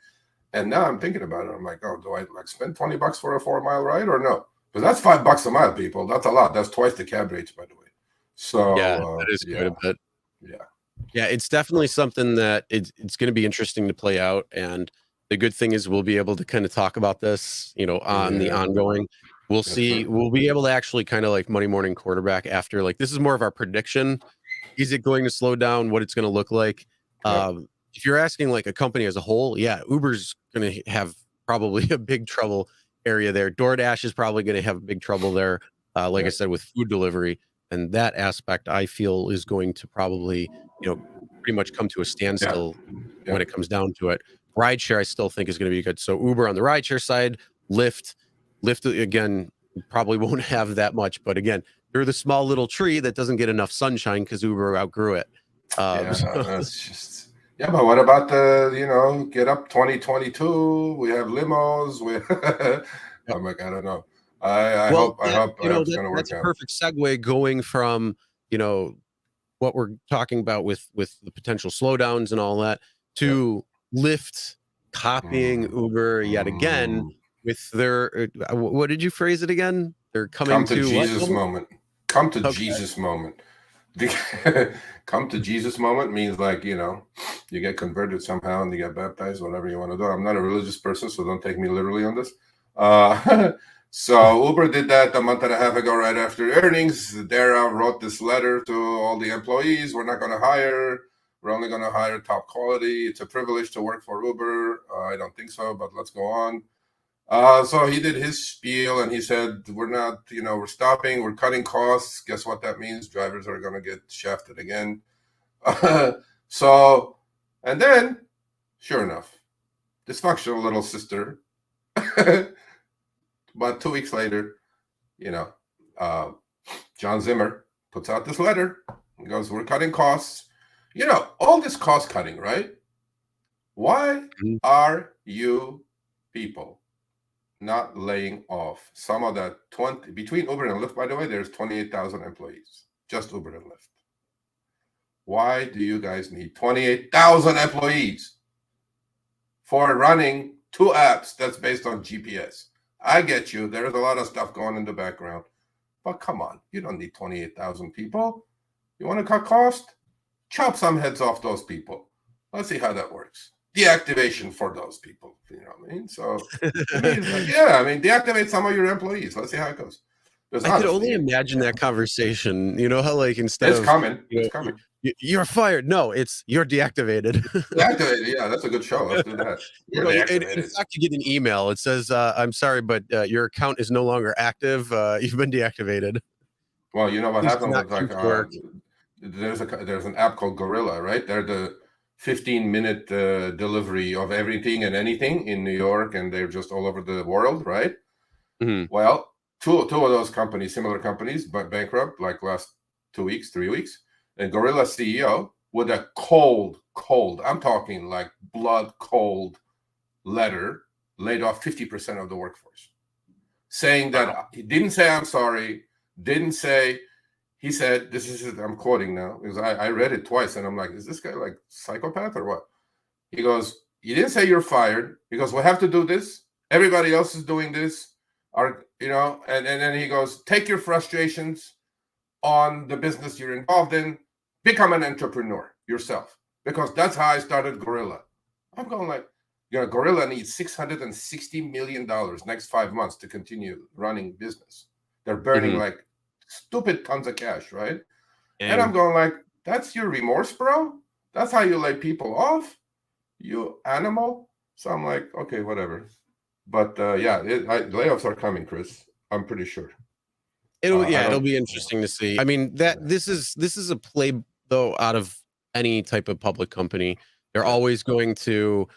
And now I'm thinking about it. I'm like, oh, do I like spend $20 for a 4 mile ride or no? Because that's $5 a mile, people. That's a lot. That's twice the cab rates, by the way. Yeah, So that is quite yeah, a bit. yeah. Yeah, it's definitely So something that it's going to be interesting to play out. And the good thing is we'll be able to kind of talk about this, on the yeah, ongoing. We'll that's see. right. We'll be able to actually kind of like Monday morning quarterback after, like, this is more of our prediction. Is it going to slow down? What it's going to look like? Yep. If you're asking like a company as a whole, yeah, Uber's going to have probably a big trouble area there. DoorDash is probably going to have big trouble there. Like I Yep. said, with food delivery, and that aspect I feel is going to probably, pretty much come to a Yeah. standstill when Yep. it comes down to it. Rideshare, I still think is going to be good. So Uber on the rideshare side, Lyft again probably won't have that much, but again, they're the small little tree that doesn't get enough sunshine because Uber outgrew it. Yeah. So, That's just. Yeah, but what about the get up 2022? We have limos. I'm like, I don't know. I well, hope I hope I hope it's going to that's work a out. perfect segue going from you know what we're talking about with the potential slowdowns and all that Yep. to Lyft copying Mm, Uber yet again mm. with their what did you phrase it again? They're coming Come to to what Jesus moment? moment. Come to Okay. Jesus moment. Come to Jesus moment means like, you get converted somehow and you get baptized, whatever you want to do. I'm not a religious person, so don't take me literally on this. So Uber did that a month and a half ago, right after earnings. Dara wrote this letter to all the employees. We're not going to hire. We're only going to hire top quality. It's a privilege to work for Uber. I don't think so, but let's go on. So he did his spiel and he said, we're not, we're stopping, we're cutting costs. Guess what that means? Drivers are going to get shafted again. So, and then, sure enough, dysfunctional little sister, about 2 weeks later, you know, uh, John Zimmer. puts out this letter. He goes, we're cutting costs. You know, all this cost cutting, right? Why are you people not laying off some of that 20 between Uber and Lyft? By the way, there's 28,000 employees, just Uber and Lyft. Why do you guys need 28,000 employees for running 2 apps that's based on GPS? I get you. There's a lot of stuff going in the background, but come on, you don't need 28,000 people. You want to cut cost? Chop some heads off those people. Let's see how that works. Deactivation for those people. You know what I mean? So, to me, it's like, yeah, I mean, deactivate some of your employees. Let's see how it goes. I could only imagine that conversation. You know how, like, instead it's of coming, you know, it's coming. You're fired. No, it's you're deactivated. Deactivated. Yeah, that's a good show. Let's do that. You're deactivated. In fact, you get an email. It says, "I'm sorry, but your account is no longer active. You've been deactivated." Well, you know what Please happened do not with like come to work. there's an app called Gorilla, right? They're the 15-minute delivery of everything and anything in New York, and they're just all over the world, right? Well, two of those companies, similar companies, but bankrupt like last 2 weeks, 3 weeks. And Gorilla CEO with a cold, I'm talking like blood cold letter, laid off 50% of the workforce, saying that he didn't say I'm sorry, didn't say. He said, this is, I'm quoting now, because I read it twice, and I'm like, is this guy like psychopath or what? He goes, you didn't say you're fired. He goes, we have to do this. Everybody else is doing this. You know, and then he goes, take your frustrations on the business you're involved in, become an entrepreneur yourself. Because that's how I started Gorilla. I'm going like, you know, Gorilla needs $660 million next 5 months to continue running business. They're burning like stupid tons of cash, right? And I'm going like, that's your remorse, bro? That's how you lay people off? You animal? So I'm like, okay, whatever. But yeah, layoffs are coming, Chris. I'm pretty sure. It'll be interesting to see. I mean, this is a play though out of any type of public company. They're always going to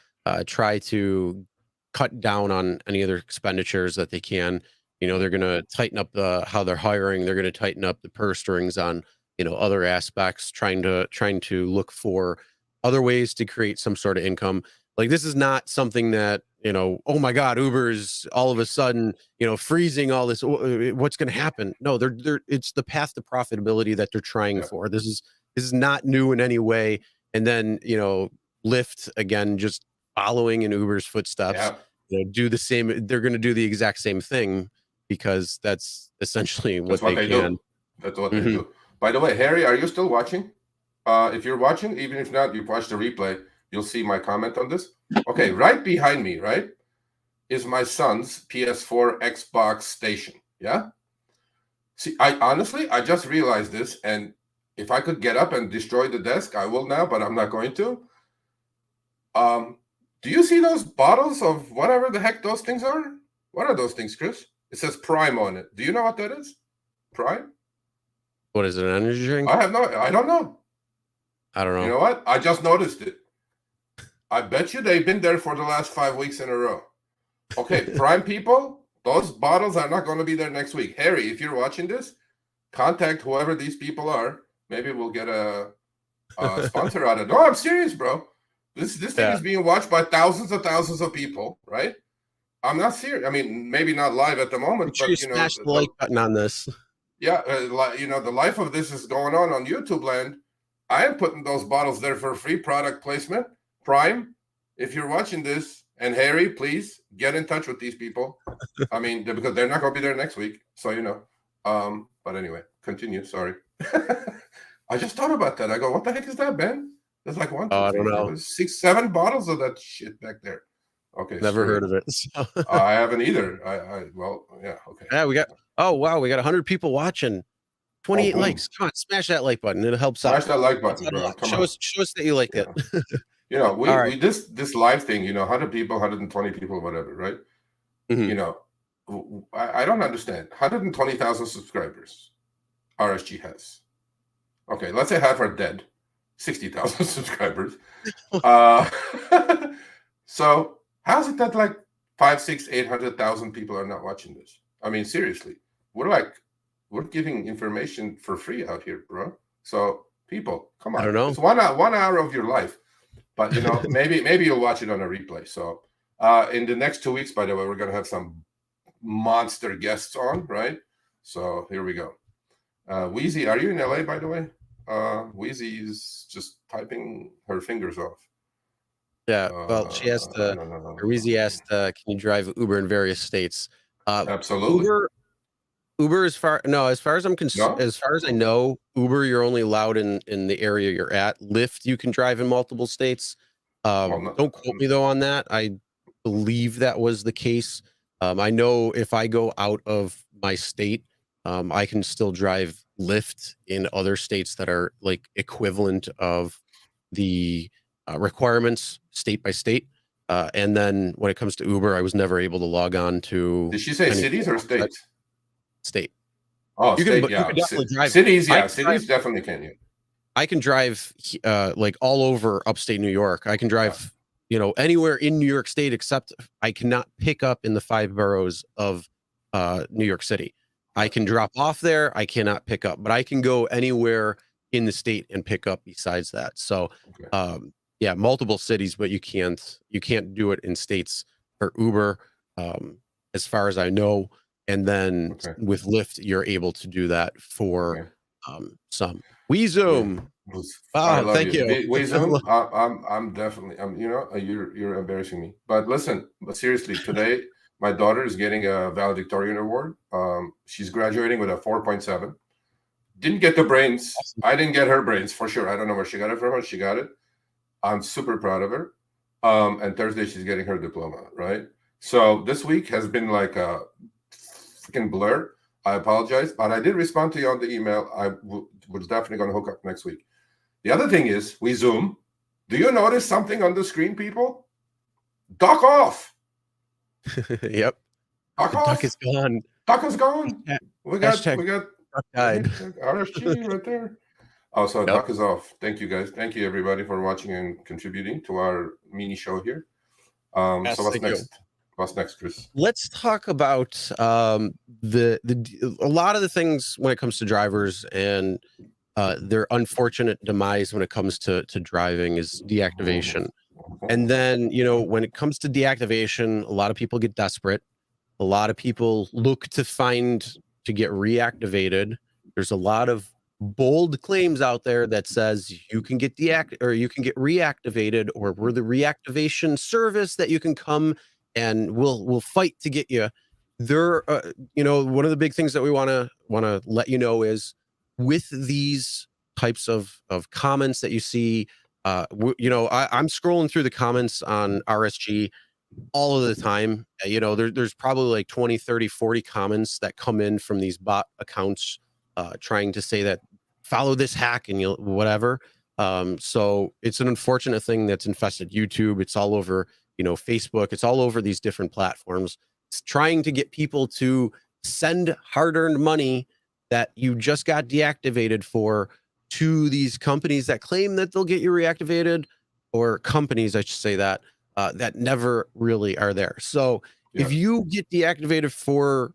try to cut down on any other expenditures that they can. You know, they're going to tighten up how they're hiring. They're going to tighten up the purse strings on, you know, other aspects, trying to look for other ways to create some sort of income. Like, this is not something that, you know, oh my God, Uber's all of a sudden, you know, freezing all this. What's going to happen? No, it's the path to profitability that they're trying for. This is not new in any way. And then, you know, Lyft again, just following in Uber's footsteps, you know, do the same. They're going to do the exact same thing because that's essentially what they can. Do. That's what they do. By the way, Harry, are you still watching? If you're watching, even if not, you've watched the replay, you'll see my comment on this. Okay, right behind me, right, is my son's PS4 Xbox station. Yeah. See, I just realized this, and if I could get up and destroy the desk, I will now, but I'm not going to. Do you see those bottles of whatever the heck those things are? What are those things, Chris? It says Prime on it. Do you know what that is? Prime? What is it, an energy drink? I don't know. I don't know. You know what? I just noticed it. I bet you they've been there for the last 5 weeks in a row. Okay, Prime people, those bottles are not going to be there next week. Harry, if you're watching this, contact whoever these people are. Maybe we'll get a sponsor out of it. No, I'm serious, bro. This thing is being watched by thousands of people, right? I'm not serious. I mean, maybe not live at the moment, but you know, smash the like button on this. Yeah, you know, the life of this is going on YouTube land. I am putting those bottles there for free product placement. Prime, if you're watching this, and Harry, please get in touch with these people. I mean, because they're not going to be there next week, so you know. But anyway, continue. Sorry, I just thought about that. I go, what the heck is that, Ben? There's like one, two, I don't know. 6, 7 bottles of that shit back there. Okay, never heard of it. So. I haven't either. Well, yeah, okay. Yeah, we got. Oh wow, we got 100 people watching. 28 likes. Come on, smash that like button. It helps out. Smash that like button, bro. Show us that you liked it. You know, we this live thing, you know, 100 people, 120 people, whatever, right? You know, I don't understand. 120,000 subscribers RSG has. Okay, let's say half are dead. 60,000 subscribers. So how's it that like 5, 6, 800,000 people are not watching this? I mean, seriously, we're we're giving information for free out here, bro. So people, come on. I don't know. It's 1 hour of your life, but you know, maybe you'll watch it on a replay. So in the next 2 weeks, by the way, we're gonna have some monster guests on, right? So here we go. Wheezy, are you in LA, by the way? Wheezy is just typing her fingers off. Yeah, well, she asked, Wheezy asked, can you drive Uber in various states? Absolutely. Uber, as far as I'm No? as far as I know, Uber, you're only allowed in the area you're at. Lyft, you can drive in multiple states. Don't quote me though on that. I believe that was the case. I know if I go out of my state, I can still drive Lyft in other states that are like equivalent of the requirements state by state. And then when it comes to Uber, I was never able to log on to. Did she say cities or states? State. Oh, you state, can, yeah. you can definitely drive. Cities, yeah. Cities definitely can. Yeah. I can drive like all over upstate New York. I can drive, you know, anywhere in New York State, except I cannot pick up in the 5 boroughs of New York City. I can drop off there. I cannot pick up, but I can go anywhere in the state and pick up besides that. So, yeah, multiple cities, but you can't do it in states for Uber, as far as I know. And then with Lyft, you're able to do that for some. WeZoom. I love thank you. WeZoom. I'm definitely. You know, you're embarrassing me. But listen, but seriously, today my daughter is getting a valedictorian award. She's graduating with a 4.7. Didn't get the brains. I didn't get her brains for sure. I don't know where she got it from, but she got it. I'm super proud of her. And Thursday she's getting her diploma. Right. So this week has been like a freaking blur. I apologize, but I did respond to you on the email. I was definitely going to hook up next week. The other thing is, WeZoom. Do you notice something on the screen, people? Duck off. Yep. Duck off. Duck is gone. Duck is gone. We got Duck died. RSG right there. Oh, so Duck is off. Thank you, guys. Thank you, everybody, for watching and contributing to our mini show here. So what's next? What's next, Chris? Let's talk about a lot of the things when it comes to drivers and their unfortunate demise when it comes to driving is deactivation. And then, you know, when it comes to deactivation, a lot of people get desperate. A lot of people look to get reactivated. There's a lot of bold claims out there that says you can get you can get reactivated, or we're the reactivation service that you can come and we'll fight to get you there. You know, one of the big things that we want to let you know is with these types of comments that you see, you know, I'm scrolling through the comments on RSG all of the time. You know, there's probably like 20, 30, 40 comments that come in from these bot accounts trying to say that follow this hack and you'll whatever. So it's an unfortunate thing that's infested YouTube. It's all over, you know, Facebook. It's all over these different platforms. It's trying to get people to send hard-earned money that you just got deactivated for to these companies that claim that they'll get you reactivated, or companies, I should say, that that never really are there. So if you get deactivated for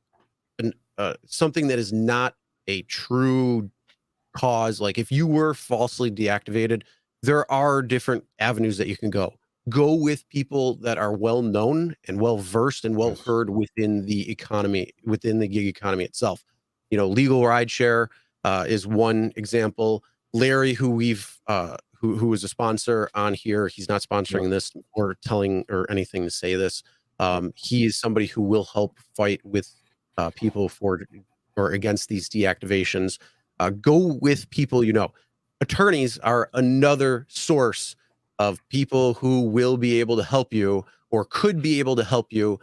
something that is not a true cause, like if you were falsely deactivated, there are different avenues that you can go with people that are well known and well versed and well heard within the economy, within the gig economy itself. You know, legal rideshare is one example. Larry, who we've who is a sponsor on here, he's not sponsoring this or telling or anything to say this. He is somebody who will help fight with people for or against these deactivations. Go with people, you know. Attorneys are another source of people who will be able to help you or could be able to help you.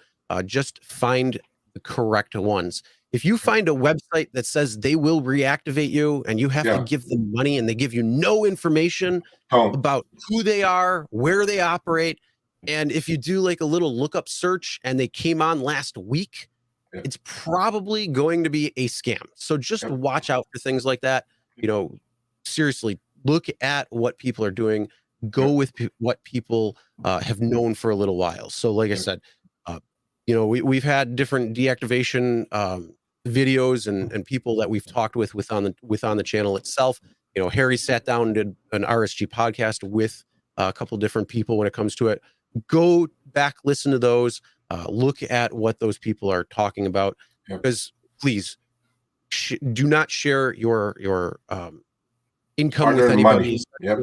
Just find the correct ones. If you find a website that says they will reactivate you and you have to give them money and they give you no information about who they are, where they operate, and if you do like a little lookup search and they came on last week, it's probably going to be a scam. So just watch out for things like that. You know, seriously, look at what people are doing. Go with what people have known for a little while. So like I said, you know, we've had different deactivation videos and people that we've talked with on the channel itself. You know, Harry sat down and did an RSG podcast with a couple different people when it comes to it. Go back, listen to those, look at what those people are talking about, because please do not share your income with anybody.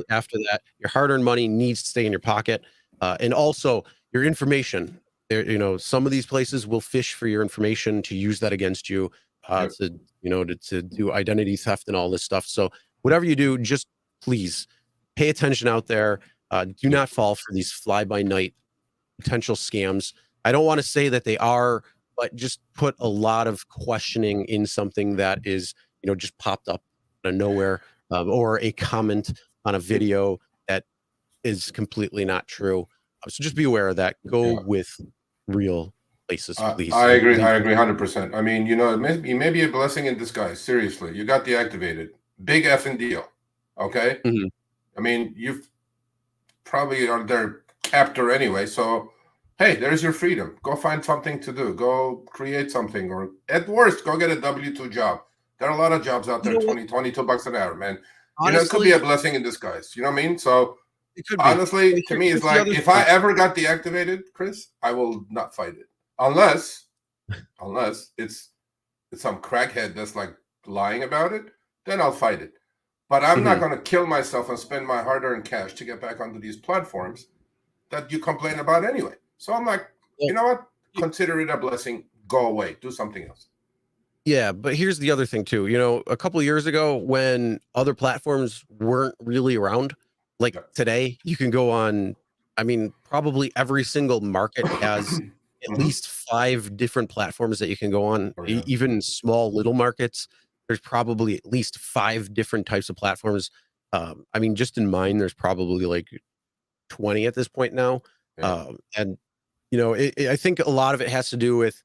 After that, your hard-earned money needs to stay in your pocket, and also your information. You know, some of these places will fish for your information to use that against you, to do identity theft and all this stuff. So whatever you do, just please pay attention out there. Do not fall for these fly-by-night potential scams. I don't want to say that they are, but just put a lot of questioning in something that is, just popped up out of nowhere, or a comment on a video that is completely not true. So just be aware of that. Go with real places, please. I agree 100%. I mean, it may be a blessing in disguise. Seriously, you got deactivated. Big effing deal. Okay. Mm-hmm. I mean, you've probably are their captor anyway. So, hey, there's your freedom. Go find something to do. Go create something, or at worst, go get a W-2 job. There are a lot of jobs out there, $22 an hour, man. Honestly, it could be a blessing in disguise. You know what I mean? So, it could be. Honestly, to me, it's like, if I ever got deactivated, Chris, I will not fight it. Unless it's some crackhead that's like lying about it, then I'll fight it. But I'm not going to kill myself and spend my hard-earned cash to get back onto these platforms that you complain about anyway. So I'm like, you know what? Consider it a blessing. Go away. Do something else. Yeah, but here's the other thing too. A couple of years ago, when other platforms weren't really around, like today, you can go on, probably every single market has at least 5 different platforms that you can go on. Even small little markets, there's probably at least 5 different types of platforms. Just in mine, there's probably like 20 at this point now. And I think a lot of it has to do with,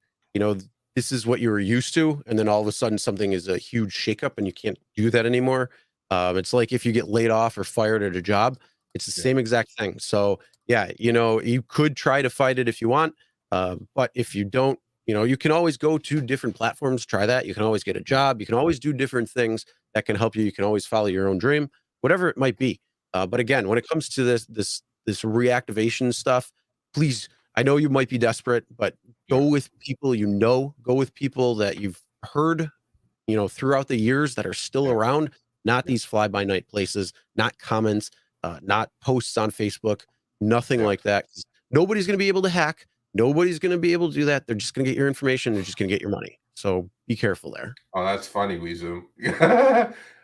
this is what you were used to, and then all of a sudden something is a huge shakeup and you can't do that anymore. It's like if you get laid off or fired at a job, it's the same exact thing. So yeah, you could try to fight it if you want, but if you don't, you can always go to different platforms, try that. You can always get a job. You can always do different things that can help you. You can always follow your own dream, whatever it might be. But again, when it comes to this reactivation stuff, please, I know you might be desperate, but go with people, go with people that you've heard, throughout the years that are still around, not these fly-by-night places, not comments, not posts on Facebook, nothing like that. Nobody's going to be able to hack. Nobody's going to be able to do that. They're just going to get your information. They're just going to get your money. So be careful there. Oh, that's funny, Weezu.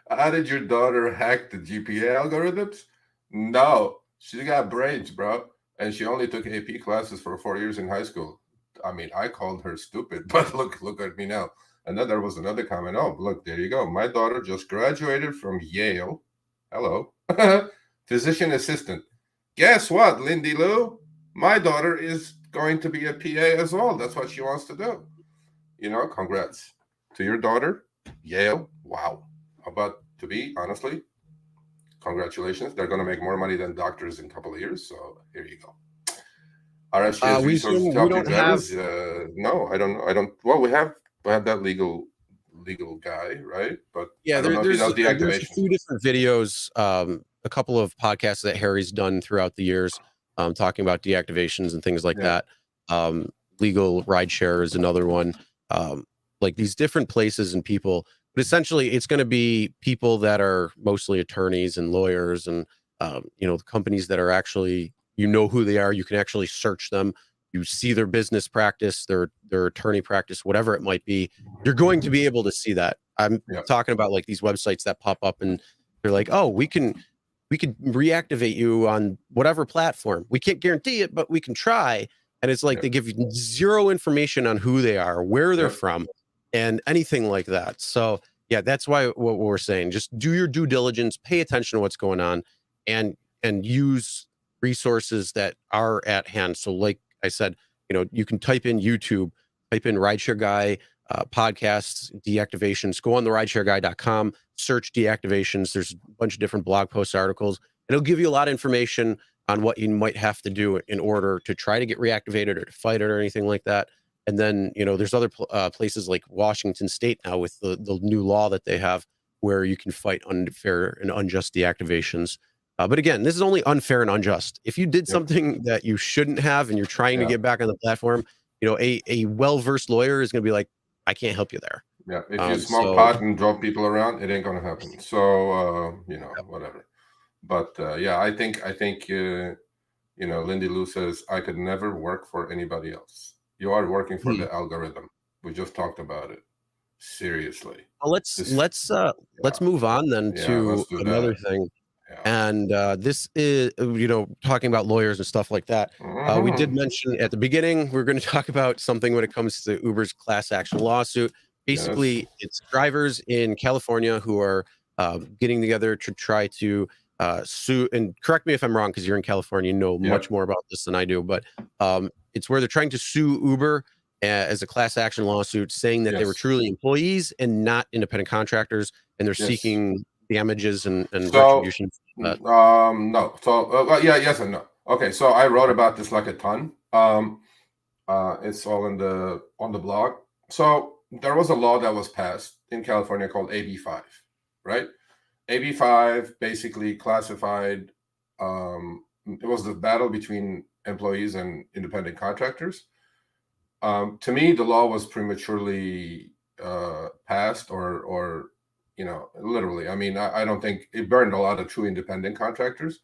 How did your daughter hack the GPA algorithms? No, she got brains, bro. And she only took AP classes for 4 years in high school. I called her stupid, but look at me now. And then there was another comment. Oh, look, there you go. My daughter just graduated from Yale. Hello. Physician assistant. Guess what, Lindy Lou? My daughter is going to be a PA as well. That's what she wants to do. Congrats to your daughter. Yale. Wow. How about to be, honestly? Congratulations. They're going to make more money than doctors in a couple of years. So here you go. RSG's resources to help you drivers. No, I don't. Well, we have that legal guy, right? But yeah, there's a few different videos, a couple of podcasts that Harry's done throughout the years, talking about deactivations and things like that. Legal RideShare is another one. Like these different places and people. But essentially, it's going to be people that are mostly attorneys and lawyers and, companies that are actually, who they are. You can actually search them. You see their business practice, their attorney practice, whatever it might be. You're going to be able to see that. I'm talking about like these websites that pop up and they're like, oh, we can reactivate you on whatever platform. We can't guarantee it, but we can try. And it's like they give you zero information on who they are, where they're from, and anything like that. So yeah, that's why what we're saying, just do your due diligence, pay attention to what's going on, and use resources that are at hand. So like I said, you can type in YouTube, type in RideShare Guy, podcasts, deactivations, go on the rideshareguy.com, search deactivations. There's a bunch of different blog posts, articles. It'll give you a lot of information on what you might have to do in order to try to get reactivated or to fight it or anything like that. And then, there's other places like Washington State now with the new law that they have where you can fight unfair and unjust deactivations. But again, this is only unfair and unjust. If you did Yep. something that you shouldn't have and you're trying to Yeah. get back on the platform, a well-versed lawyer is going to be like, I can't help you there. Yeah, if you smoke So pot and drop people around, it ain't gonna happen. So whatever. But yeah, I think Lindy Lou says I could never work for anybody else. You are working for the algorithm. We just talked about it. Seriously. well, let's move on then Yeah, to let's do another that. thing. Yeah. And this is, talking about lawyers and stuff like that. We did mention at the beginning, we're going to talk about something when it comes to Uber's class action lawsuit. Basically, Yes. it's drivers in California who are getting together to try to sue. And correct me if I'm wrong, because you're in California, you know much more about this than I do. But it's where they're trying to sue Uber as a class action lawsuit, saying that they were Yes. truly employees and not independent contractors, and they're Yes. seeking damages and So, retribution. no. So, yeah, yes and no. Okay, so I wrote about this like a ton. It's all on the blog. So there was a law that was passed in California called AB5, right? AB5 basically classified. It was the battle between employees and independent contractors. To me, the law was prematurely passed, or literally. I mean, I don't think it burned a lot of true independent contractors.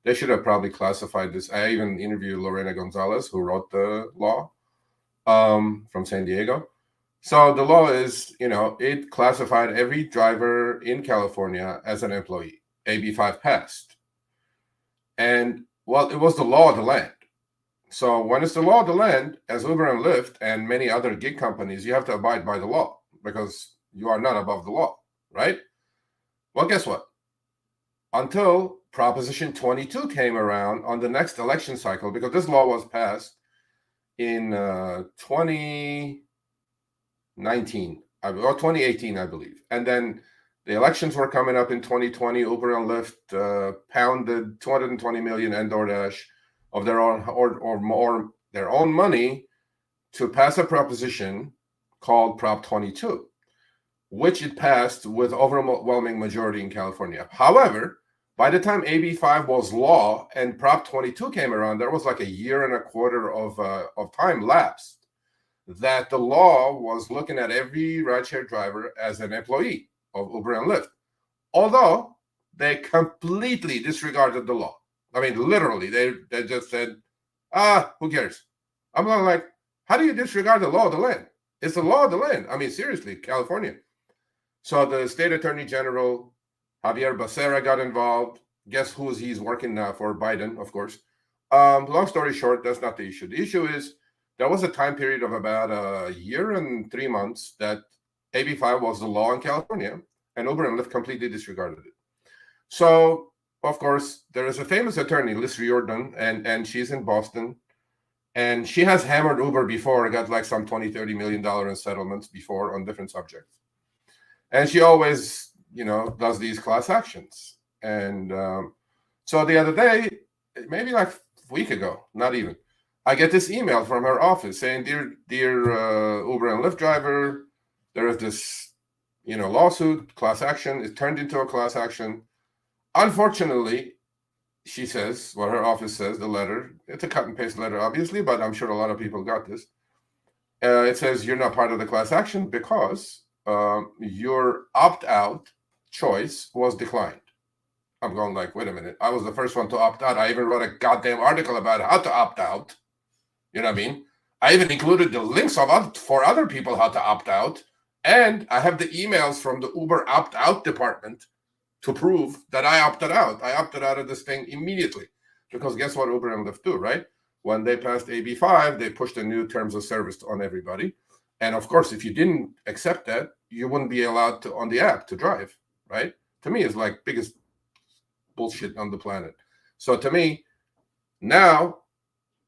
They should have probably classified this. I even interviewed Lorena Gonzalez, who wrote the law from San Diego. So the law is, it classified every driver in California as an employee. AB5 passed. And, well, it was the law of the land. So when it's the law of the land, as Uber and Lyft and many other gig companies, you have to abide by the law because you are not above the law, right? Well, guess what? Until Proposition 22 came around on the next election cycle, because this law was passed in 2019 or 2018, I believe. And then the elections were coming up in 2020. Uber and Lyft pounded 220 million and DoorDash of their own or more their own money to pass a proposition called Prop 22, which it passed with overwhelming majority in California. However, by the time AB5 was law and Prop 22 came around, there was like a year and a quarter of time lapsed that the law was looking at every rideshare driver as an employee of Uber and Lyft, although they completely disregarded the law. I mean, literally, they just said, who cares? I'm like, how do you disregard the law of the land? It's the law of the land. I mean, seriously, California. So the state attorney general, Javier Becerra, got involved. Guess he's working now for? Biden, of course. Long story short, that's not the issue. The issue is there was a time period of about a year and 3 months that AB5 was the law in California, and Uber and Lyft completely disregarded it. So, of course, there is a famous attorney, Liz Riordan, and she's in Boston. And she has hammered Uber before, got like some $20-30 million in settlements before on different subjects. And she always, does these class actions. And so the other day, maybe like a week ago, not even, I get this email from her office saying, dear Uber and Lyft driver, there is this, lawsuit, class action. It turned into a class action. Unfortunately, she says, well, her office says, the letter, it's a cut and paste letter, obviously, but I'm sure a lot of people got this. It says you're not part of the class action because your opt-out choice was declined. I'm going like, wait a minute. I was the first one to opt out. I even wrote a goddamn article about how to opt out. You know what I mean? I even included the links for other people how to opt out. And I have the emails from the Uber opt-out department to prove that I opted out. I opted out of this thing immediately. Because guess what Uber and Lyft do, right? When they passed AB5, they pushed the new terms of service on everybody. And of course, if you didn't accept that, you wouldn't be allowed to on the app to drive, right? To me, it's like biggest bullshit on the planet. So to me, now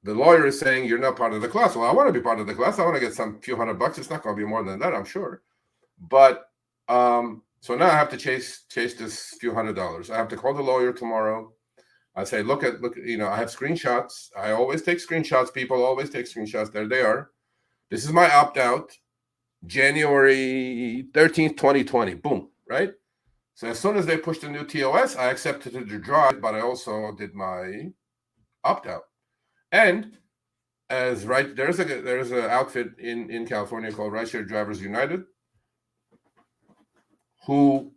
the lawyer is saying you're not part of the class. Well, I want to be part of the class. I want to get some few $100. It's not going to be more than that, I'm sure. But so now I have to chase this few $100. I have to call the lawyer tomorrow. I say, look, I have screenshots. I always take screenshots. People always take screenshots. There they are. This is my opt-out, January 13th, 2020. Boom, right? So as soon as they pushed the new TOS, I accepted the drive, but I also did my opt-out. And as there's an outfit in California called RideShare Drivers United, who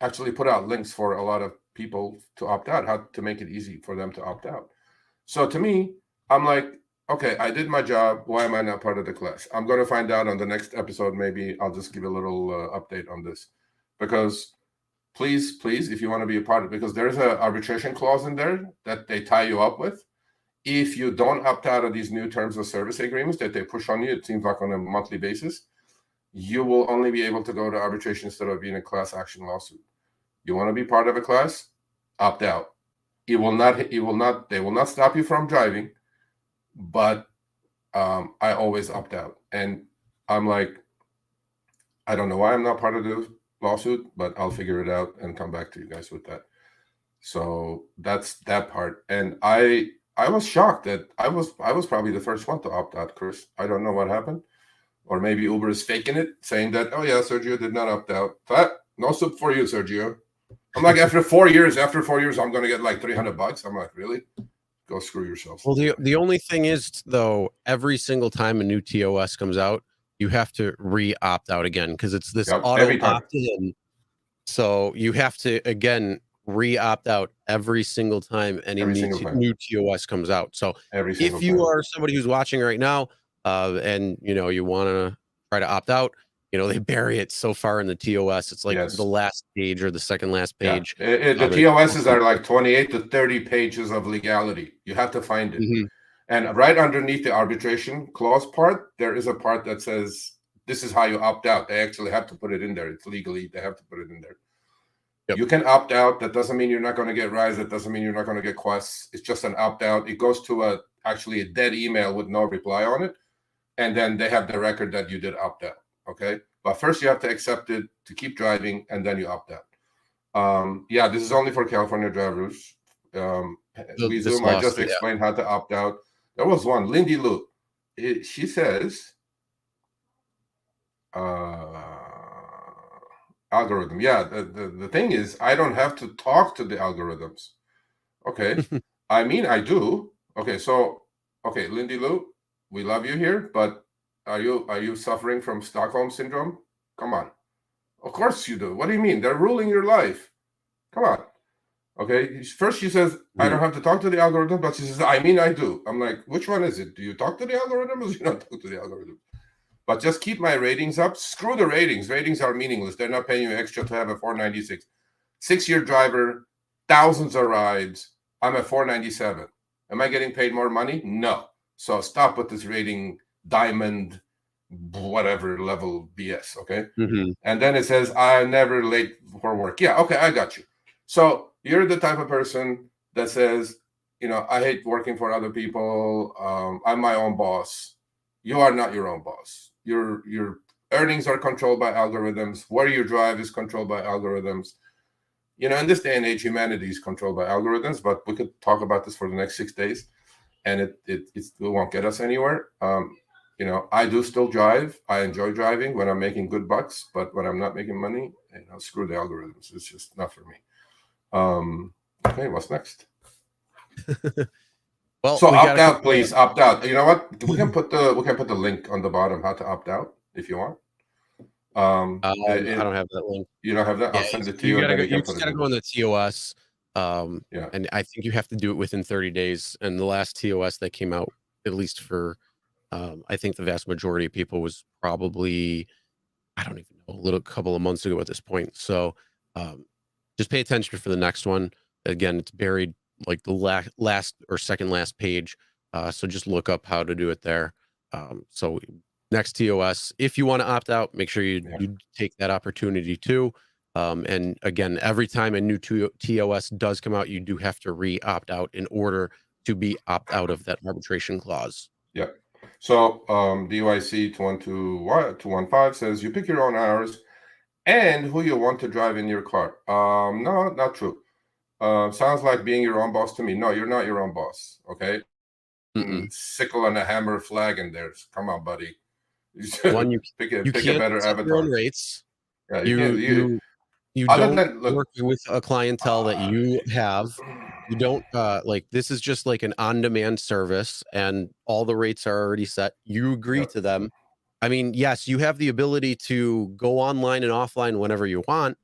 actually put out links for a lot of people to opt out, how to make it easy for them to opt out. So to me, I'm like, okay, I did my job. Why am I not part of the class? I'm going to find out on the next episode. Maybe I'll just give a little update on this, because please, if you want to be a part of it, because there's an arbitration clause in there that they tie you up with. If you don't opt out of these new terms of service agreements that they push on you, it seems like on a monthly basis, you will only be able to go to arbitration instead of being a class action lawsuit. You want to be part of a class? Opt out. They will not stop you from driving, but I always opt out. And I'm like, I don't know why I'm not part of the lawsuit, but I'll figure it out and come back to you guys with that. So that's that part. And I was shocked that I was probably the first one to opt out, Chris. I don't know what happened. Or maybe Uber is faking it, saying that, oh yeah, Sergio did not opt out. But no soup for you, Sergio. I'm like, after 4 years, I'm going to get like $300. I'm like, really? Go screw yourself. Well, the only thing is, though, every single time a new TOS comes out, you have to re-opt out again, because it's this auto opt-in. So you have to, again, re-opt out every single time any new TOS comes out. So if you are somebody who's watching right now, and you want to try to opt out, they bury it so far in the TOS. It's like the last page or the second last page. Yeah. The TOSs are like 28 to 30 pages of legality. You have to find it. Mm-hmm. And right underneath the arbitration clause part, there is a part that says, this is how you opt out. They actually have to put it in there. It's legally, they have to put it in there. Yep. You can opt out. That doesn't mean you're not going to get rides. That doesn't mean you're not going to get quests. It's just an opt out. It goes to actually a dead email with no reply on it. And then they have the record that you did opt out. Okay. But first you have to accept it to keep driving, and then you opt out. Yeah, this is only for California drivers. We Zoom, I just explained how to opt out. There was one, Lindy Lou. She says, algorithm. Yeah, the thing is, I don't have to talk to the algorithms. Okay. I mean, I do. Okay, so, Lindy Lou, we love you here, but are you suffering from Stockholm syndrome? Come on. Of course you do. What do you mean? They're ruling your life. Come on. Okay. First she says, I don't have to talk to the algorithm, but she says, I mean, I do. I'm like, which one is it? Do you talk to the algorithm or do you not talk to the algorithm? But just keep my ratings up. Screw the ratings. Ratings are meaningless. They're not paying you extra to have a 496. 6-year driver, thousands of rides. I'm at 497. Am I getting paid more money? No. So stop with this rating diamond, whatever level BS, okay? Mm-hmm. And then it says, I'm never late for work. Yeah, okay, I got you. So you're the type of person that says, I hate working for other people. I'm my own boss. You are not your own boss. Your earnings are controlled by algorithms. Where you drive is controlled by algorithms. In this day and age, humanity is controlled by algorithms, but we could talk about this for the next 6 days, and it won't get us anywhere. I do still drive. I enjoy driving when I'm making good bucks, but when I'm not making money, screw the algorithms. It's just not for me. Okay, what's next? Well, so opt out, please. Opt out. You know what? We can put the link on the bottom how to opt out if you want. I don't have that link. You don't have that? Yeah, I'll send it to you. You just gotta go in the TOS. Yeah. And I think you have to do it within 30 days. And the last TOS that came out, at least for I think the vast majority of people, was probably, I don't even know, couple of months ago at this point. So just pay attention for the next one. Again, it's buried like the last or second last page. So just look up how to do it there. So next TOS, if you want to opt out, make sure you take that opportunity too. And again, every time a new TOS does come out, you do have to re-opt out in order to be opt out of that arbitration clause. Yeah. So DYC 215 says you pick your own hours and who you want to drive in your car. No, not true. Sounds like being your own boss to me. No, you're not your own boss. Okay. sickle and a hammer flag in there. Come on, buddy. One, you pick a can't better set your own avatar. rates. Yeah, You other don't than look, work with a clientele that you have. You don't like, this is just like an on-demand service, and all the rates are already set. You agree to them. I mean, yes, you have the ability to go online and offline whenever you want.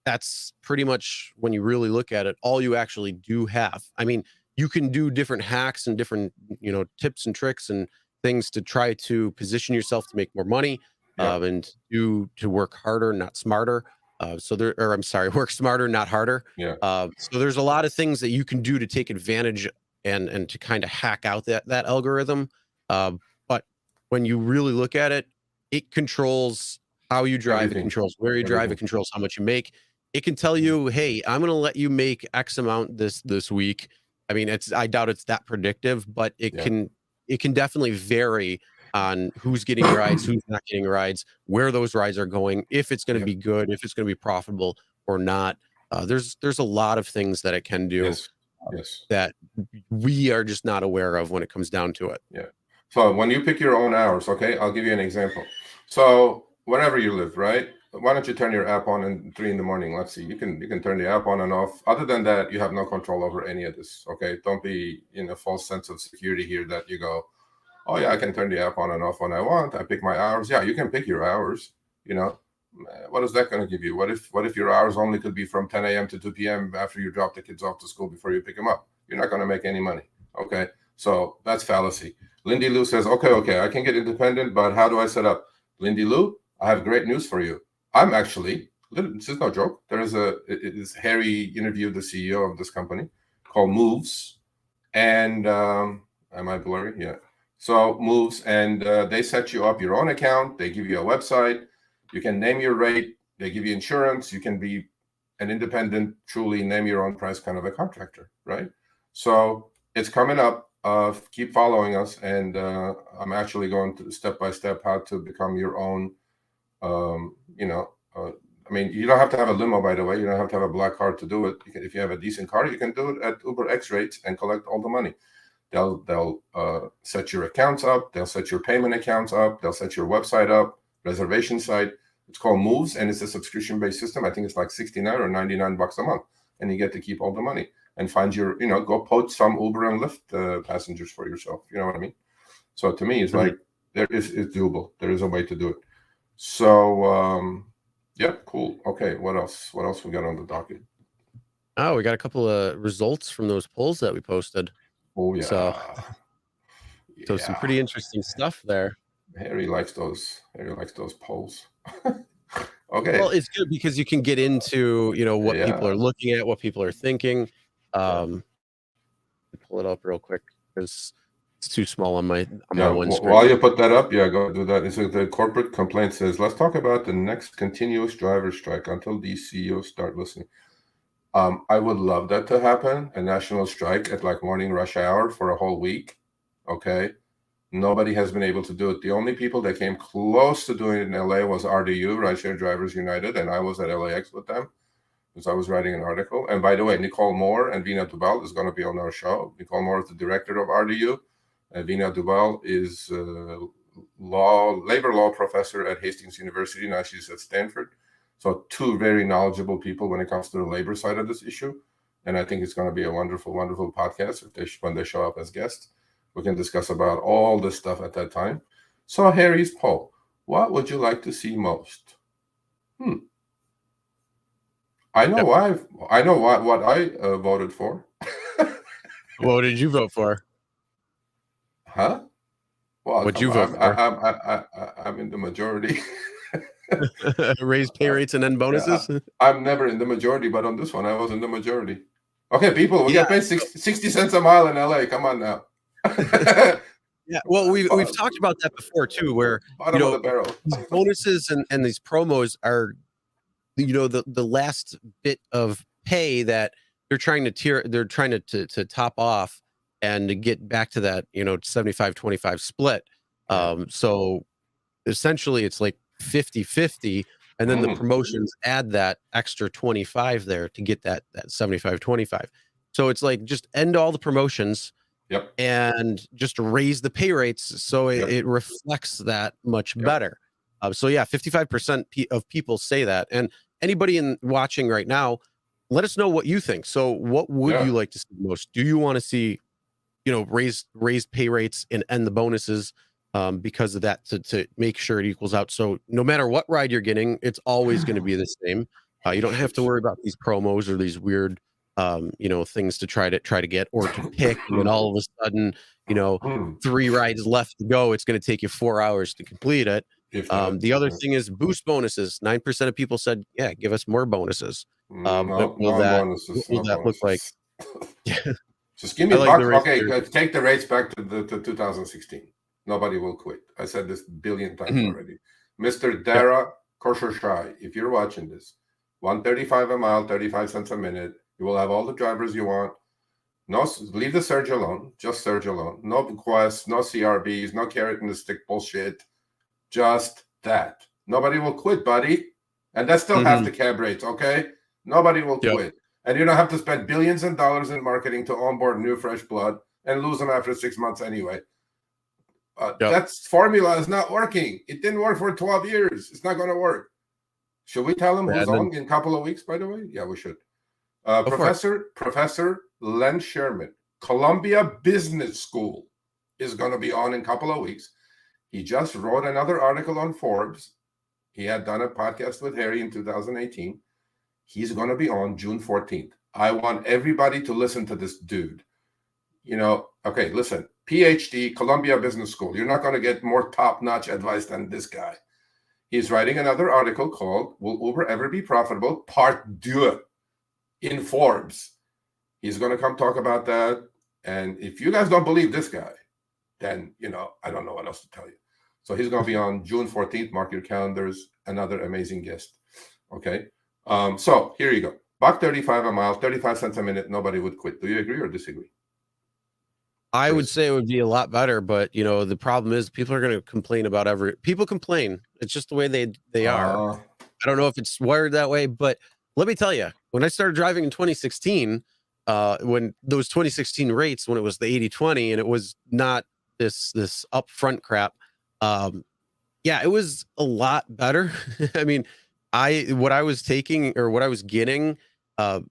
That's pretty much, when you really look at it, all you actually do have. I mean, you can do different hacks and different, tips and tricks and things to try to position yourself to make more money, and to work harder, not smarter. I'm sorry, work smarter, not harder. Yeah. So there's a lot of things that you can do to take advantage and to kind of hack out that algorithm. But when you really look at it, it controls how you drive, Everything. it controls where you drive, it controls how much you make. It can tell you, hey, I'm going to let you make X amount this week. I mean, I doubt it's that predictive, but it can definitely vary on who's getting rides, who's not getting rides, where those rides are going, if it's going to be good, if it's going to be profitable or not. There's a lot of things that it can do that we are just not aware of when it comes down to it. Yeah. So when you pick your own hours, okay, I'll give you an example. So wherever you live, right? Why don't you turn your app on at 3 a.m? Let's see. You can turn the app on and off. Other than that, you have no control over any of this. Okay. Don't be in a false sense of security here that you go, oh yeah, I can turn the app on and off when I want. I pick my hours. Yeah, you can pick your hours. What is that going to give you? What if your hours only could be from 10 a.m. to 2 p.m. after you drop the kids off to school before you pick them up? You're not going to make any money. Okay. So that's fallacy. Lindy Lou says, okay, I can get independent, but how do I set up? Lindy Lou, I have great news for you. I'm actually, this is no joke. Harry interviewed the CEO of this company called Moves. And am I blurry? Yeah. So Moves, and they set you up your own account. They give you a website. You can name your rate. They give you insurance. You can be an independent, truly name your own price kind of a contractor, right? So it's coming up. Keep following us, and I'm actually going to step by step how to become your own. I mean, you don't have to have a limo, by the way. You don't have to have a black car to do it. If you have a decent car, you can do it at Uber X rates and collect all the money. They'll set your accounts up. They'll set your payment accounts up. They'll set your website up, reservation site. It's called Moves, and it's a subscription-based system. I think it's like $69 or $99 a month, and you get to keep all the money and find your, go poach some Uber and Lyft passengers for yourself. You know what I mean? So to me, it's like it's doable. There is a way to do it. So yeah, cool. Okay, what else? What else we got on the docket? Oh, we got a couple of results from those polls that we posted. Oh yeah. So some pretty interesting stuff there. Harry likes those polls. Okay. Well, it's good because you can get into, what people are looking at, what people are thinking. Pull it up real quick because it's too small on my one screen. While you put that up, go do that. So the corporate complaint says, let's talk about the next continuous driver strike until these CEOs start listening. I would love that to happen, a national strike at like morning rush hour for a whole week. Okay. Nobody has been able to do it. The only people that came close to doing it in LA was RDU, RideShare Drivers United, and I was at LAX with them because I was writing an article. And by the way, Nicole Moore and Vina Dubal is going to be on our show. Nicole Moore is the director of RDU. And Vina Dubal is labor law professor at Hastings University. Now she's at Stanford. So two very knowledgeable people when it comes to the labor side of this issue. And I think it's going to be a wonderful, wonderful podcast when they show up as guests. We can discuss about all this stuff at that time. So Harry's poll, what would you like to see most? I know why. I know what I voted for. What did you vote for? Huh? Well, what'd you vote for? I'm in the majority. Raise pay rates and then bonuses? Yeah, I'm never in the majority, but on this one, I was in the majority. Okay, people, we get paid 60 cents a mile in LA. Come on now. Yeah, well, we've talked about that before too, where bottom of the barrel. These bonuses and these promos are, the last bit of pay that they're trying to top off and to get back to that 75-25 split. So essentially, it's like 50-50, and then the promotions add that extra 25 there to get that 75-25. So it's like just end all the promotions. Yep. and just raise the pay rates so Yep. it reflects that much better. So yeah, 55% of people say that. And anybody watching right now, let us know what you think. So what would you like to see most? Do you want to see, raise pay rates and end the bonuses because of that to make sure it equals out? So no matter what ride you're getting, it's always going to be the same. You don't have to worry about these promos or these weird things to try to get or to pick, and then all of a sudden, 3 rides left to go. It's going to take you 4 hours to complete it. The other thing is boost bonuses. 9% of people said, "Yeah, give us more bonuses." No Will bonuses. what will that look like? Just give me bucks. Okay, take the rates back to 2016. Nobody will quit. I said this a billion times already. Mr. Dara Koshashai, if you're watching this, $135 a mile, 35 cents a minute. You will have all the drivers you want. No, leave the surge alone. Just surge alone. No Quest, no CRBs, no carrot and the stick bullshit. Just that. Nobody will quit, buddy. And that's still half the cab rates, okay? Nobody will quit. And you don't have to spend billions of dollars in marketing to onboard new fresh blood and lose them after 6 months anyway. That formula is not working. It didn't work for 12 years. It's not going to work. Should we tell them who's on in a couple of weeks, by the way? Yeah, we should. Professor Len Sherman, Columbia Business School, is going to be on in a couple of weeks. He just wrote another article on Forbes. He had done a podcast with Harry in 2018. He's going to be on June 14th. I want everybody to listen to this dude. Okay, listen, PhD, Columbia Business School. You're not going to get more top-notch advice than this guy. He's writing another article called Will Uber Ever Be Profitable? Part 2 in Forbes. He's going to come talk about that. And if you guys don't believe this guy, then, I don't know what else to tell you. So he's going to be on June 14th. Mark your calendars. Another amazing guest. Okay. So here you go. $1.35 a mile, 35 cents a minute. Nobody would quit. Do you agree or disagree? I would say it would be a lot better, but the problem is people are going to complain about people complain. It's just the way they are. I don't know if it's wired that way, but let me tell you, when I started driving in 2016, when those 2016 rates, when it was the 80/20 and it was not this upfront crap, it was a lot better. I mean, what I was taking or what I was getting, I'm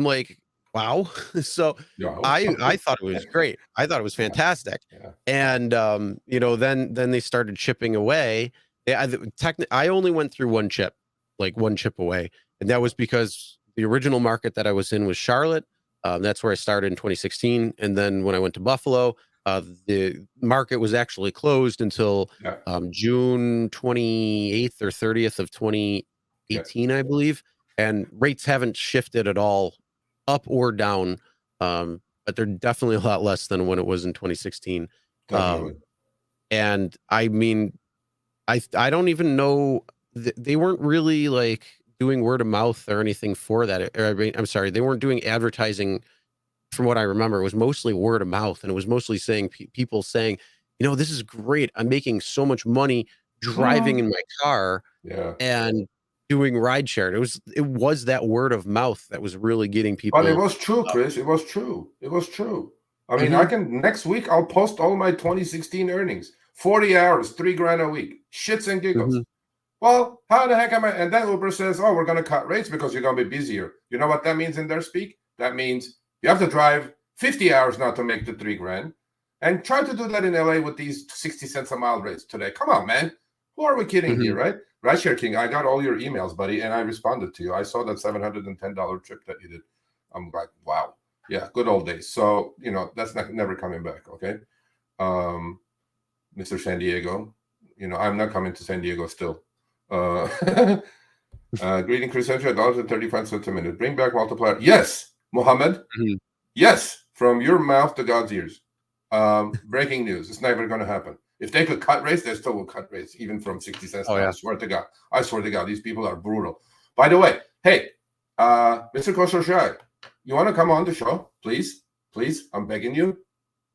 like, wow. So I thought it was great. I thought it was fantastic. And then they started chipping away. I only went through one chip away, and that was because the original market that I was in was Charlotte. That's where I started in 2016, and then when I went to Buffalo, the market was actually closed until June 28th or 30th of 2018, I believe. And rates haven't shifted at all, up or down, but they're definitely a lot less than when it was in 2016. And I mean, I don't even know. They weren't really like doing word of mouth or anything for that. I'm sorry, they weren't doing advertising. From what I remember, it was mostly word of mouth, and it was mostly saying people saying, this is great. I'm making so much money driving in my car and doing rideshare. It was that word of mouth that was really getting people. But it was true, Chris. It was true. I mean, next week I'll post all my 2016 earnings. 40 hours, $3,000 a week. Shits and giggles. Well, how the heck am I? And then Uber says, we're going to cut rates because you're going to be busier. You know what that means in their speak? That means you have to drive 50 hours now to make the $3,000, and try to do that in LA with these 60 cents a mile rates today. Come on, man. Who are we kidding here, right? RideShare King, I got all your emails, buddy, and I responded to you. I saw that $710 trip that you did. I'm like, wow. Yeah, good old days. So, that's never coming back, okay? Mr. San Diego, I'm not coming to San Diego still. Greeting Chris Century, $1.35 a minute. Bring back multiplier. Yes, Mohammed. Yes, from your mouth to God's ears. Breaking news. It's never going to happen. If they could cut rates, they still will cut rates, even from 60 cents. I swear to God. I swear to God, these people are brutal. By the way, hey, Mr. Kososhai, you want to come on the show? Please? Please? I'm begging you.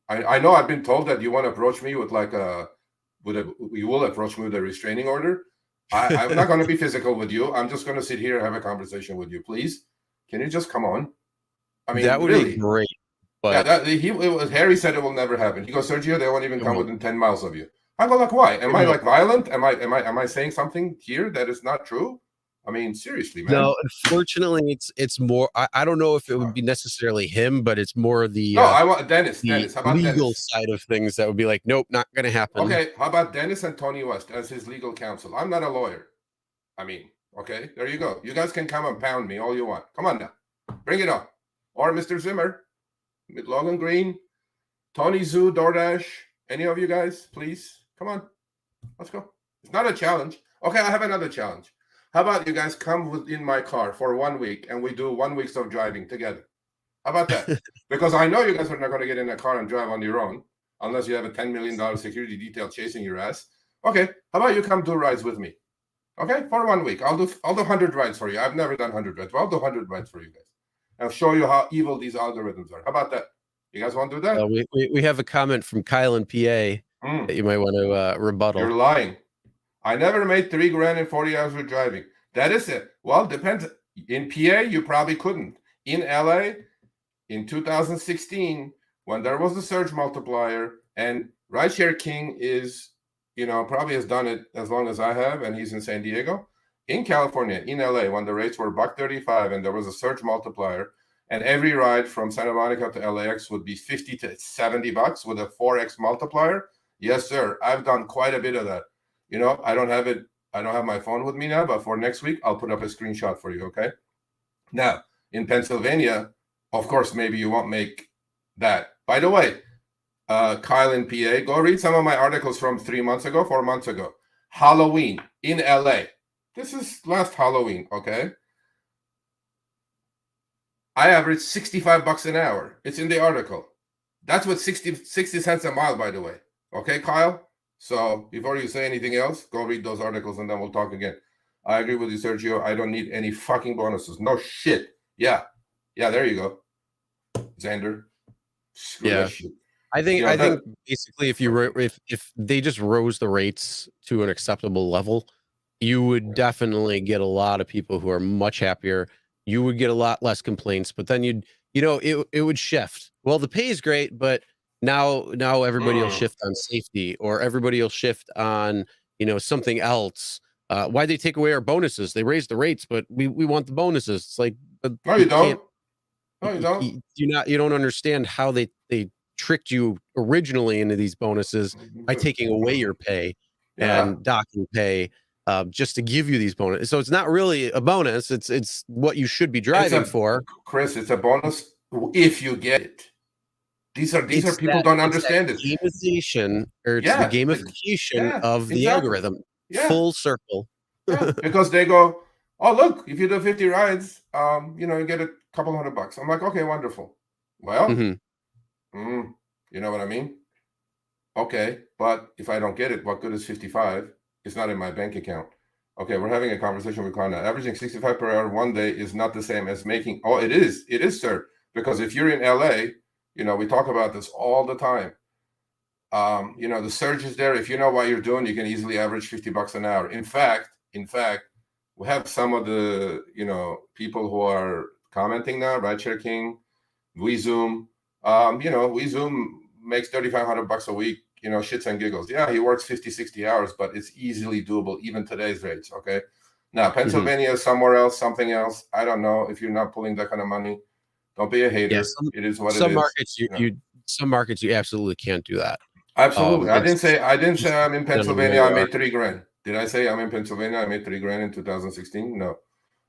I know I've been told that you want to approach me with you will approach me with a restraining order. I'm not going to be physical with you. I'm just going to sit here and have a conversation with you. Please? Can you just come on? I mean, that would be great. But Harry said it will never happen. He goes, Sergio, they won't even come won't. within 10 miles of you. I go, like, why? Am It I won't. like violent? Am I saying something here that is not true? I mean, seriously, man. No, unfortunately, it's more. I don't know if it would be necessarily him, but it's more the No, I want Dennis. the Dennis, how about legal Dennis? side of things that would be like, nope, not going to happen. Okay, how about Dennis and Tony West as his legal counsel? I'm not a lawyer. I mean, okay, there you go. You guys can come and pound me all you want. Come on now, bring it on. Or Mr. Zimmer, Logan Green, Tony Zoo, DoorDash, any of you guys, please, come on, let's go. It's not a challenge. Okay, I have another challenge. How about you guys come in my car for 1 week and we do 1 week of driving together? How about that? Because I know you guys are not going to get in a car and drive on your own unless you have a $10 million security detail chasing your ass. Okay, how about you come do rides with me? Okay, for 1 week. I'll do 100 rides for you. I've never done 100 rides, but I'll do 100 rides for you guys. I'll show you how evil these algorithms are. How about that? You guys want to do that? We have a comment from Kyle in PA that you might want to rebuttal. You're lying. I never made $3 grand in 40 hours with driving. That is it. Well, depends. In PA, you probably couldn't. In LA, in 2016, when there was the surge multiplier, and RideShare King is, probably has done it as long as I have, and he's in San Diego. In California, in LA, when the rates were $135 and there was a surge multiplier, and every ride from Santa Monica to LAX would be $50 to $70 with a 4x multiplier. Yes, sir. I've done quite a bit of that. I don't have my phone with me now, but for next week, I'll put up a screenshot for you, okay? Now, in Pennsylvania, of course, maybe you won't make that. By the way, Kyle in PA, go read some of my articles from 3 months ago, 4 months ago. Halloween in LA. This is last Halloween, okay? I averaged $65 an hour. It's in the article. That's what 60 cents a mile, by the way. Okay, Kyle? So before you say anything else, go read those articles and then we'll talk again. I agree with you, Sergio. I don't need any fucking bonuses. No shit. Yeah, there you go. Xander. Screw that shit. I think basically if they just rose the rates to an acceptable level, you would definitely get a lot of people who are much happier. You would get a lot less complaints, but then it would shift. Well, the pay is great, but now everybody will shift on safety, or everybody will shift on something else. Why they take away our bonuses? They raise the rates, but we want the bonuses. It's like, no, you don't. No, you don't. You don't understand how they tricked you originally into these bonuses by taking away your pay and docking pay just to give you these bonuses. So it's not really a bonus. It's what you should be driving for. Chris, it's a bonus if you get it. These are people don't understand it. Gamification, or it's the gamification of the algorithm. Full circle. Because they go, oh, look, if you do 50 rides, you get a couple $100. I'm like, okay, wonderful. Well, you know what I mean? Okay, but if I don't get it, what good is 55? It's not in my bank account. Okay, we're having a conversation with Kyle. Averaging 65 per hour one day is not the same as making. Oh, it is. It is, sir. Because if you're in LA, we talk about this all the time. The surge is there. If you know what you're doing, you can easily average $50 an hour. In fact, we have some of the, people who are commenting now, RideShare King, WeZoom. WeZoom makes $3,500 a week, shits and giggles. Yeah, he works 50, 60 hours, but it's easily doable, even today's rates, okay? Now, Pennsylvania is somewhere else, something else. I don't know. If you're not pulling that kind of money, don't be a hater. It is what it is. Some markets, you absolutely can't do that. Absolutely. I didn't say I'm in Pennsylvania, I made $3 grand. Did I say I'm in Pennsylvania, I made $3 grand in 2016? No.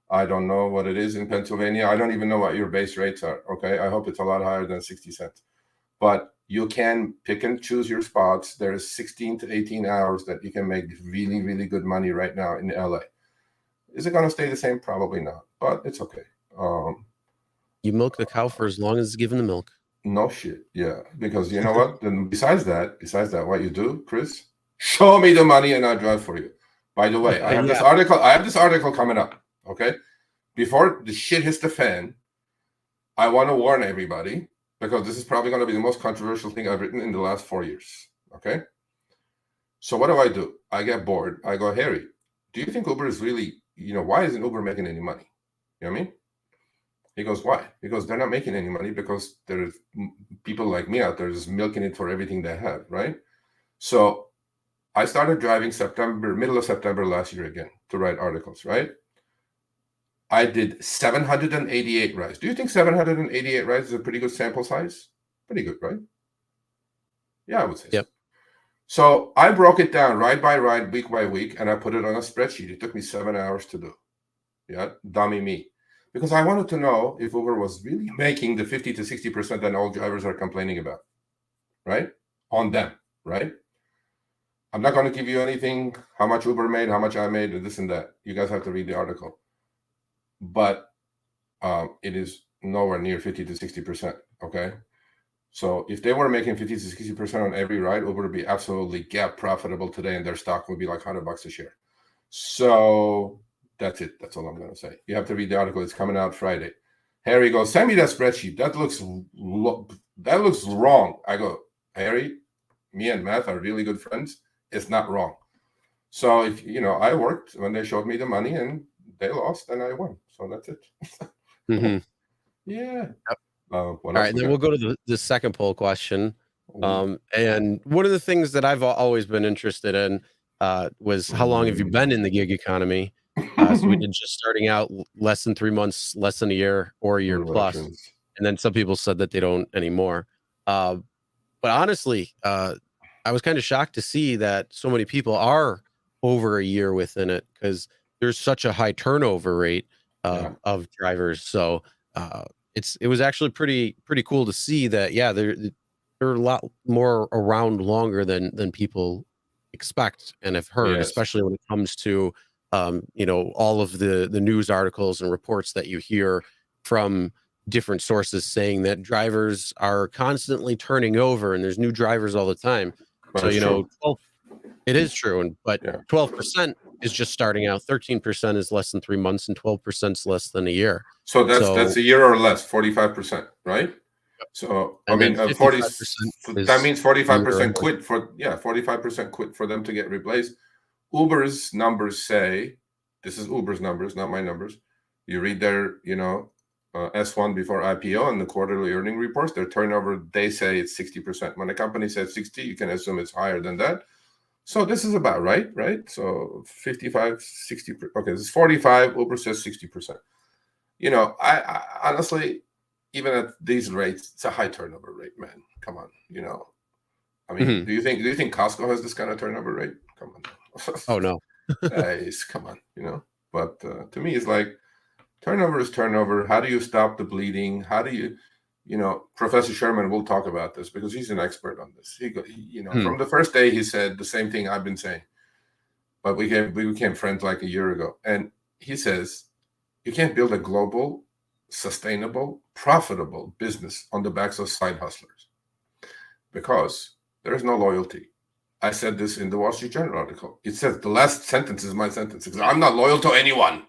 I don't know what it is in Pennsylvania. I don't even know what your base rates are. Okay. I hope it's a lot higher than 60 cents. But you can pick and choose your spots. There's 16 to 18 hours that you can make really, really good money right now in LA. Is it going to stay the same? Probably not, but it's okay. You milk the cow for as long as it's given the milk. No shit. Yeah. Because you know what? Then besides that, what you do, Chris, show me the money and I'll drive for you. By the way, I have this article coming up. Okay. Before the shit hits the fan, I want to warn everybody, because this is probably going to be the most controversial thing I've written in the last 4 years. Okay. So what do? I get bored. I go, Harry, do you think Uber is really, why isn't Uber making any money? You know what I mean? He goes, why? He goes, they're not making any money because there's people like me out there just milking it for everything they have, right? So I started driving middle of September last year again to write articles, right? I did 788 rides. Do you think 788 rides is a pretty good sample size? Pretty good, right? Yeah, I would say Yep. So I broke it down ride by ride, week by week, and I put it on a spreadsheet. It took me 7 hours to do. Yeah, dummy me. Because I wanted to know if Uber was really making the 50 to 60% that all drivers are complaining about, right? On them, right? I'm not going to give you anything, how much Uber made, how much I made, and this and that. You guys have to read the article. But it is nowhere near 50 to 60%, okay? So if they were making 50 to 60% on every ride, Uber would be absolutely gap profitable today, and their stock would be like $100 a share. So that's it. That's all I'm going to say. You have to read the article. It's coming out Friday. Harry goes, send me that spreadsheet. That looks wrong. I go, Harry, me and Matt are really good friends. It's not wrong. So if I worked when they showed me the money and they lost, and I won. So that's it. Mm-hmm. Yeah. Yep. All right, and then we'll go to the second poll question. And one of the things that I've always been interested in was how long have you been in the gig economy? So we did just starting out less than 3 months, less than a year, or a year plus. And then some people said that they don't anymore. But honestly, I was kind of shocked to see that so many people are over a year within it because there's such a high turnover rate of drivers. So it was actually pretty cool to see that. Yeah, they're a lot more around longer than people expect and have heard, especially when it comes to all of the news articles and reports that you hear from different sources saying that drivers are constantly turning over and there's new drivers all the time. So 12, it is true, but 12% is just starting out, 13% is less than 3 months, and 12% is less than a year. So that's a year or less, 45%, right? So I mean, 40. That means 45% quit 45% quit for them to get replaced. Uber's numbers say, this is Uber's numbers, not my numbers. You read their, S1 before IPO and the quarterly earning reports, their turnover, they say it's 60%. When a company says 60, you can assume it's higher than that. So this is about right? So 55, 60, okay, this is 45, Uber says 60%. I honestly, even at these rates, it's a high turnover rate, man. Come on, I mean, do you think Costco has this kind of turnover rate? Come on. Oh no. Come on, But to me, it's like turnover is turnover. How do you stop the bleeding? How do you, Professor Sherman will talk about this because he's an expert on this. From the first day, he said the same thing I've been saying, but we became friends like a year ago. And he says, you can't build a global, sustainable, profitable business on the backs of side hustlers because there is no loyalty. I said this in the Wall Street Journal article. It says the last sentence is my sentence. I'm not loyal to anyone.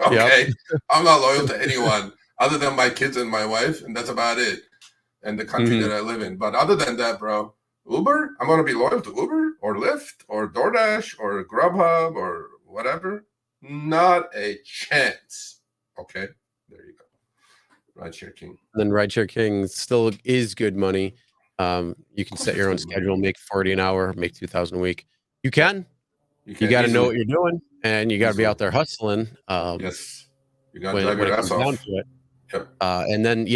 Okay. Yep. I'm not loyal to anyone other than my kids and my wife. And that's about it. And the country that I live in. But other than that, bro, Uber, I'm going to be loyal to Uber or Lyft or DoorDash or Grubhub or whatever. Not a chance. Okay. There you go. RideShare King. Then RideShare King still is good money. You can set your own schedule, make 40 an hour, make 2,000 a week. You can. You got to know what you're doing, and you got to be out there hustling. Yes, you got to drive your ass off. Yep. And then,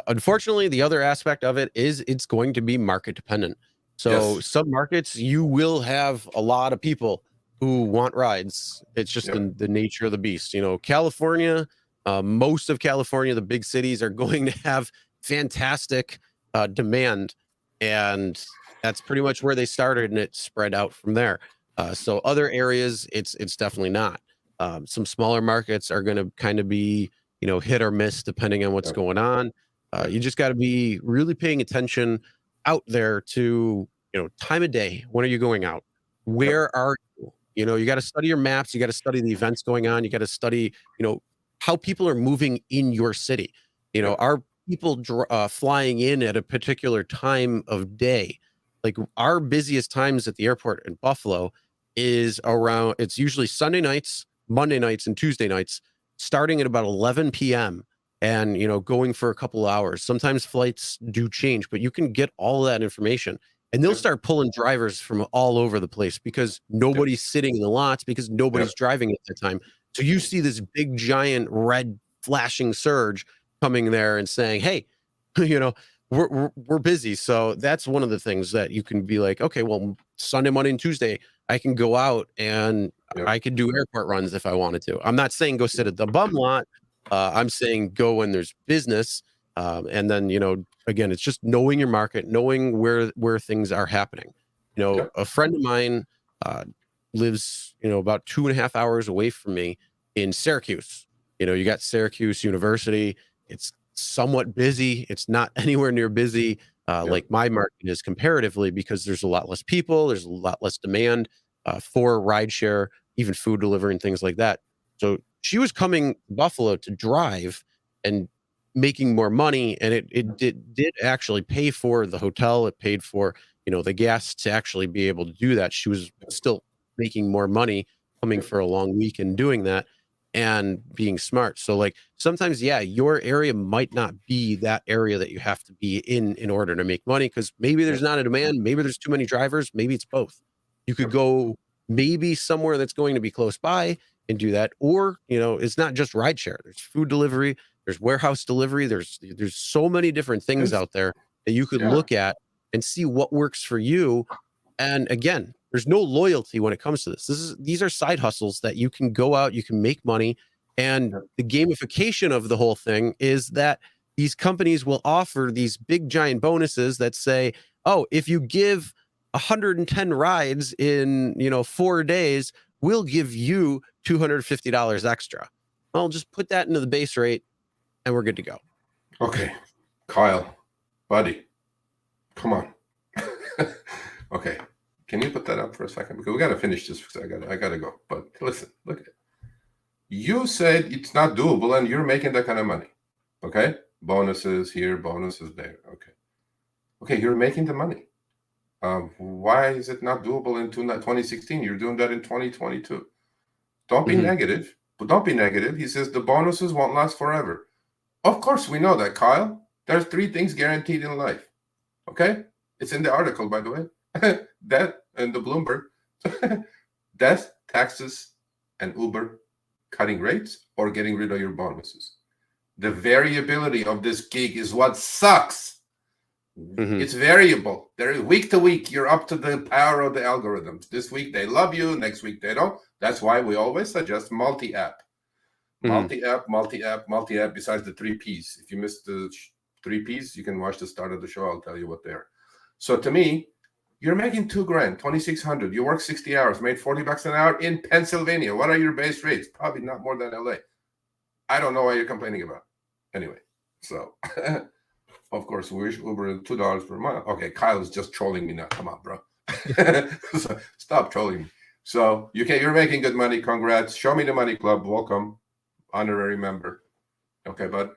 unfortunately, the other aspect of it is it's going to be market dependent. So some markets, you will have a lot of people who want rides. It's just the nature of the beast. California, most of California, the big cities are going to have fantastic demand, and that's pretty much where they started, and it spread out from there. So other areas, it's definitely not. Some smaller markets are going to kind of be, hit or miss depending on what's going on. You just got to be really paying attention out there to, time of day. When are you going out? Where are you? You got to study your maps. You got to study the events going on. You got to study, how people are moving in your city. Are people flying in at a particular time of day? Like our busiest times at the airport in Buffalo is around, it's usually Sunday nights, Monday nights, and Tuesday nights, starting at about 11 p.m. and going for a couple of hours. Sometimes flights do change, but you can get all that information, and they'll start pulling drivers from all over the place because nobody's sitting in the lots, because nobody's driving at the time. So you see this big giant red flashing surge coming there and saying, hey, we're busy. So that's one of the things that you can be like, okay, well, Sunday, Monday, and Tuesday, I can go out and I could do airport runs if I wanted to. I'm not saying go sit at the bum lot. I'm saying go when there's business. And then, again, it's just knowing your market, knowing where things are happening. A friend of mine lives, about 2.5 hours away from me in Syracuse. You got Syracuse University. It's somewhat busy. It's not anywhere near busy like my market is comparatively, because there's a lot less people. There's a lot less demand for rideshare, even food delivery and things like that. So she was coming to Buffalo to drive and making more money, and it did actually pay for the hotel. It paid for the gas to actually be able to do that. She was still making more money coming for a long week and doing that and being smart. So like sometimes, your area might not be that area that you have to be in order to make money, because maybe there's not a demand, maybe there's too many drivers, maybe it's both. You could go maybe somewhere that's going to be close by and do that, or it's not just rideshare. There's food delivery, there's warehouse delivery, there's so many different things out there that you could look at and see what works for you. And again, there's no loyalty when it comes to this. These are side hustles that you can go out, you can make money. And the gamification of the whole thing is that these companies will offer these big giant bonuses that say, oh, if you give 110 rides in 4 days, we'll give you $250 extra. Well, just put that into the base rate and we're good to go. Okay, Kyle, buddy, come on. Okay, can you put that up for a second? Because we got to finish this, because I got to go. But listen, look at it. You said it's not doable and you're making that kind of money. Okay, bonuses here, bonuses there. Okay, you're making the money. Why is it not doable in 2016? You're doing that in 2022. Don't be negative. But don't be negative. He says the bonuses won't last forever. Of course, we know that, Kyle. There's 3 things guaranteed in life. Okay? It's in the article, by the way. Death and the Bloomberg. Death, taxes, and Uber cutting rates or getting rid of your bonuses. The variability of this gig is what sucks. It's variable. There, week to week, you're up to the power of the algorithms. This week they love you, next week they don't. That's why we always suggest multi-app. Multi-app, multi-app, multi-app, besides the 3 Ps. If you missed the 3 Ps, you can watch the start of the show. I'll tell you what they are. So to me, you're making $2,000, 2,600. You work 60 hours, made $40 an hour in Pennsylvania. What are your base rates? Probably not more than LA. I don't know why you're complaining about. Anyway, so of course, we wish Uber $2 per month. Okay, Kyle is just trolling me now. Come on, bro. So, stop trolling me. So you're making good money. Congrats. Show me the money club. Welcome, honorary member. Okay, but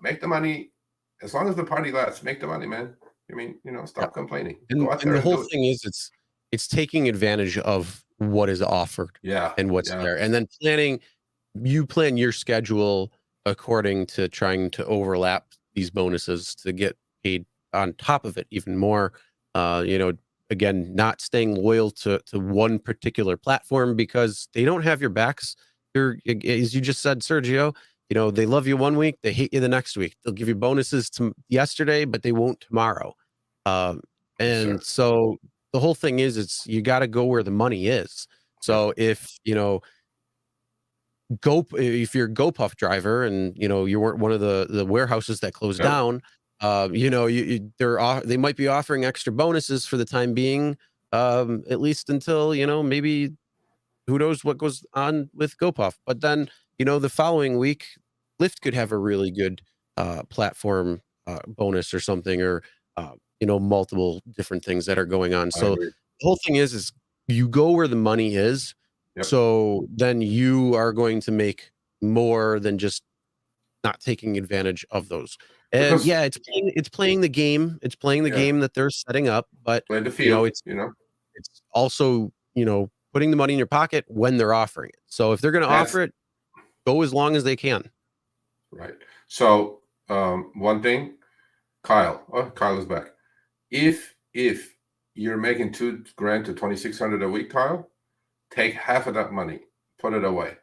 make the money as long as the party lasts. Make the money, man. Stop complaining. And the whole thing is it's taking advantage of what is offered. And what's there, and then you plan your schedule according to trying to overlap these bonuses to get paid on top of it even more. Again, not staying loyal to one particular platform because they don't have your backs. As you just said, Sergio, they love you one week, they hate you the next week. They'll give you bonuses to yesterday, but they won't tomorrow. So the whole thing is you got to go where the money is. So if you're a GoPuff driver and you weren't one of the warehouses that closed down, they might be offering extra bonuses for the time being, at least until maybe who knows what goes on with GoPuff. But then the following week, Lyft could have a really good platform bonus or something, or multiple different things that are going on. So the whole thing is you go where the money is. So then you are going to make more than just not taking advantage of those. And it's playing the game. It's playing the game that they're setting up. But play the field, it's also putting the money in your pocket when they're offering it. So if they're going to offer it, go as long as they can. Right. So one thing, Kyle. Oh, Kyle is back. If you're making $2,000 to 2,600 a week, Kyle, take half of that money, put it away,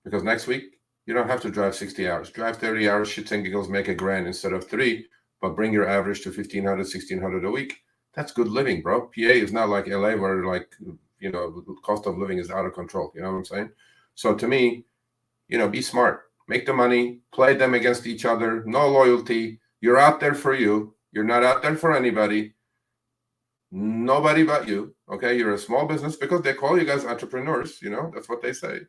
because next week you don't have to drive 60 hours. Drive 30 hours, shits and giggles, make $1,000 instead of 3, but bring your average to 1,500, 1,600 a week. That's good living, bro. PA is not like LA where like, you know, the cost of living is out of control. You know what I'm saying? So to me, you know, be smart, make the money, play them against each other, no loyalty. You're out there for you. You're not out there for anybody. Nobody but you. Okay. You're a small business because they call you guys entrepreneurs. You know, that's what they say.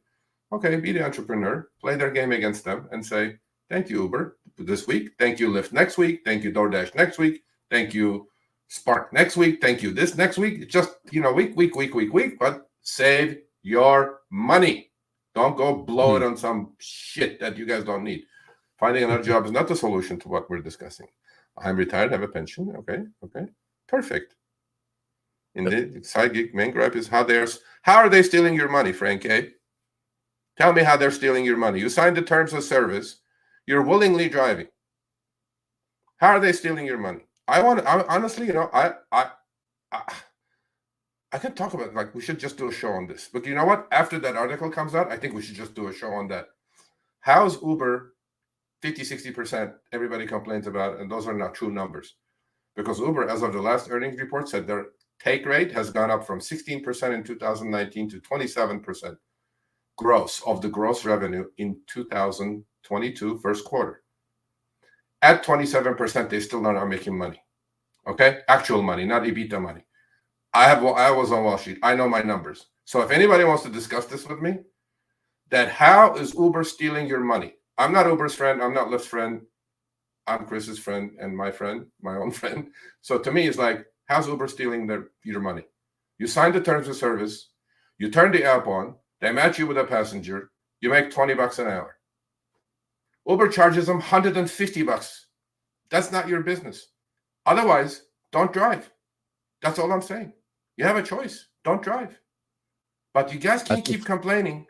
Okay. Be the entrepreneur, play their game against them and say, thank you, Uber, this week. Thank you, Lyft next week. Thank you, DoorDash next week. Thank you, Spark next week. Thank you, this next week. Just, you know, week, but save your money. Don't go blow it on some shit that you guys don't need. Finding another job is not the solution to what we're discussing. I'm retired, have a pension. Okay. Perfect. In the side gig, main gripe is how are they stealing your money, Frank A? Tell me how they're stealing your money. You signed the terms of service. You're willingly driving. How are they stealing your money? Honestly, you know, I can talk about it. Like, we should just do a show on this. But you know what? After that article comes out, I think we should just do a show on that. How's Uber 50, 60% everybody complains about, and those are not true numbers. Because Uber, as of the last earnings report, said their take rate has gone up from 16% in 2019 to 27% gross of the gross revenue in 2022 first quarter. At 27%, they still are not making money. Okay? Actual money, not EBITDA money. I was on Wall Street. I know my numbers. So if anybody wants to discuss this with me, that how is Uber stealing your money? I'm not Uber's friend. I'm not Lyft's friend. I'm Chris's friend and my own friend. So to me, it's like, how's Uber stealing your money? You signed the terms of service. You turn the app on. They match you with a passenger. You make $20 an hour. Uber charges them $150. That's not your business. Otherwise, don't drive. That's all I'm saying. You have a choice. Don't drive. But you guys can't keep complaining.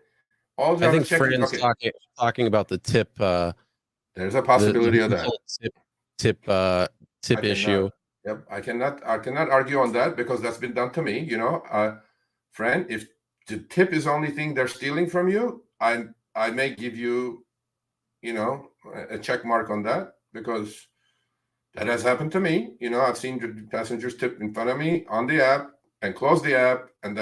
I think Fran's talking about the tip. There's a possibility of that. Tip issue. Yep, I cannot argue on that because that's been done to me. You know, Fran, if the tip is the only thing they're stealing from you, I may give you, you know, a check mark on that because that has happened to me. You know, I've seen passengers tip in front of me on the app and close the app, and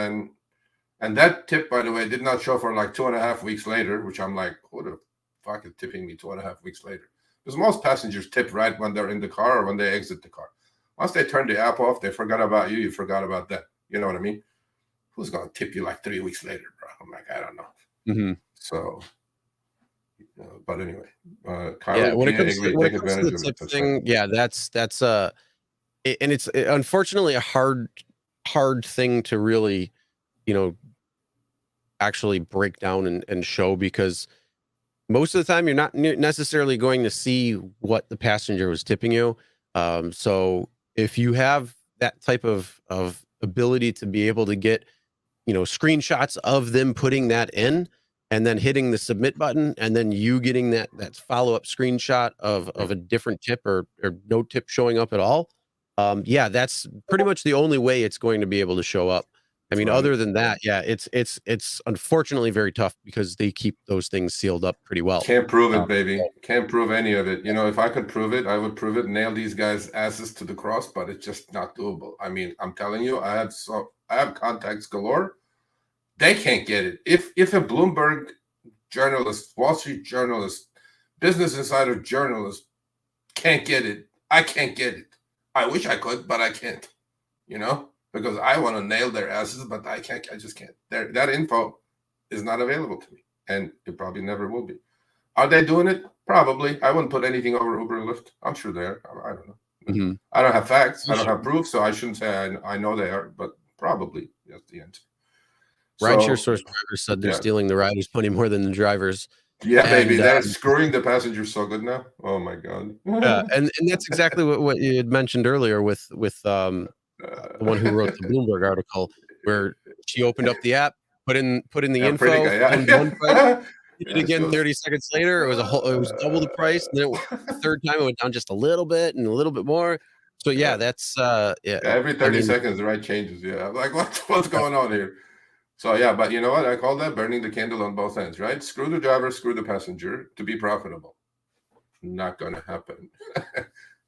that tip, by the way, did not show for like 2.5 weeks later, which I'm like, who the fuck is tipping me 2.5 weeks later? Because most passengers tip right when they're in the car or when they exit the car. Once they turn the app off, they forgot about you. You forgot about them. You know what I mean? Who's going to tip you like 3 weeks later, bro? I'm like, I don't know. Mm-hmm. So, but anyway, Kyle, when it comes to the tip thing, yeah, that's and it's unfortunately a hard thing to really, you know, actually break down and show, because most of the time you're not necessarily going to see what the passenger was tipping you. So if you have that type of ability to be able to get, you know, screenshots of them putting that in and then hitting the submit button, and then you getting that follow-up screenshot of a different tip or no tip showing up at all, yeah, that's pretty much the only way it's going to be able to show up. I mean, other than that, yeah, it's unfortunately very tough because they keep those things sealed up pretty well. Can't prove it, baby. Can't prove any of it. You know, if I could prove it, I would prove it, nail these guys' asses to the cross, but it's just not doable. I mean, I'm telling you, I have contacts galore. They can't get it. If a Bloomberg journalist, Wall Street journalist, Business Insider journalist can't get it, I can't get it. I wish I could, but I can't. You know? Because I want to nail their asses, but I can't. I just can't. That info is not available to me, and it probably never will be. Are they doing it? Probably. I wouldn't put anything over Uber and Lyft. I'm sure they are. I don't know. Mm-hmm. I don't have facts. I don't have proof, so I shouldn't say I know they are, but probably that's the answer. RideShare source drivers said they're stealing the riders' money more than the drivers. Yeah, baby, they're screwing the passengers so good now. Oh my god. Yeah, and that's exactly what you had mentioned earlier with the one who wrote the Bloomberg article, where she opened up the app, put in the info, guy, yeah. did it again 30 seconds later. It was it was double the price. And then the third time it went down just a little bit and a little bit more. So yeah, that's every 30 seconds the ride changes. Yeah, I'm like, what's going on here? So yeah, but you know what? I call that burning the candle on both ends, right? Screw the driver, screw the passenger to be profitable. Not going to happen.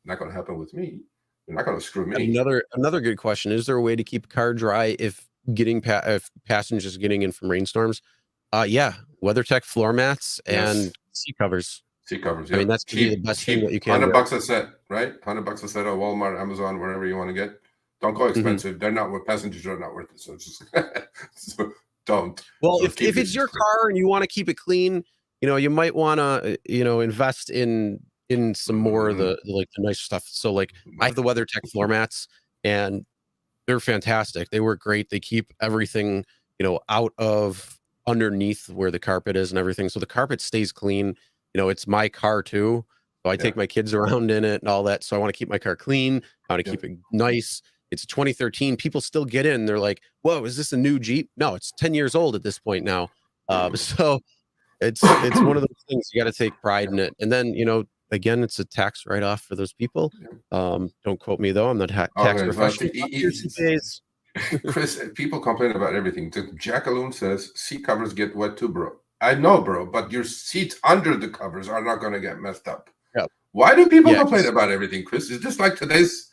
Not going to happen with me. You're not going to screw me. Another good question: is there a way to keep a car dry if passengers getting in from rainstorms? Yeah, WeatherTech floor mats and seat covers. Seat covers. Yeah. I mean, that's cheap, the best thing that you can. $100 a set, right? $100 a set at Walmart, Amazon, wherever you want to get. Don't go expensive. They're not what passengers are not worth it. So just so don't. Well, so if it's your car and you want to keep it clean, you might want to invest in some more of the nice stuff. So like I have the WeatherTech floor mats and they're fantastic. They work great. They keep everything out of underneath where the carpet is and everything. So the carpet stays clean. It's my car too. So I take my kids around in it and all that. So I want to keep my car clean. I want to keep it nice. It's 2013. People still get in. They're like, whoa, is this a new Jeep? No, it's 10 years old at this point now. So it's one of those things you got to take pride in it. And then, again, it's a tax write-off for those people. Don't quote me though. I'm not tax professional. Chris, people complain about everything. Jackaloon says seat covers get wet too, bro. I know, bro, but your seats under the covers are not going to get messed up. Yeah. Why do people complain about everything, Chris? Is this like today's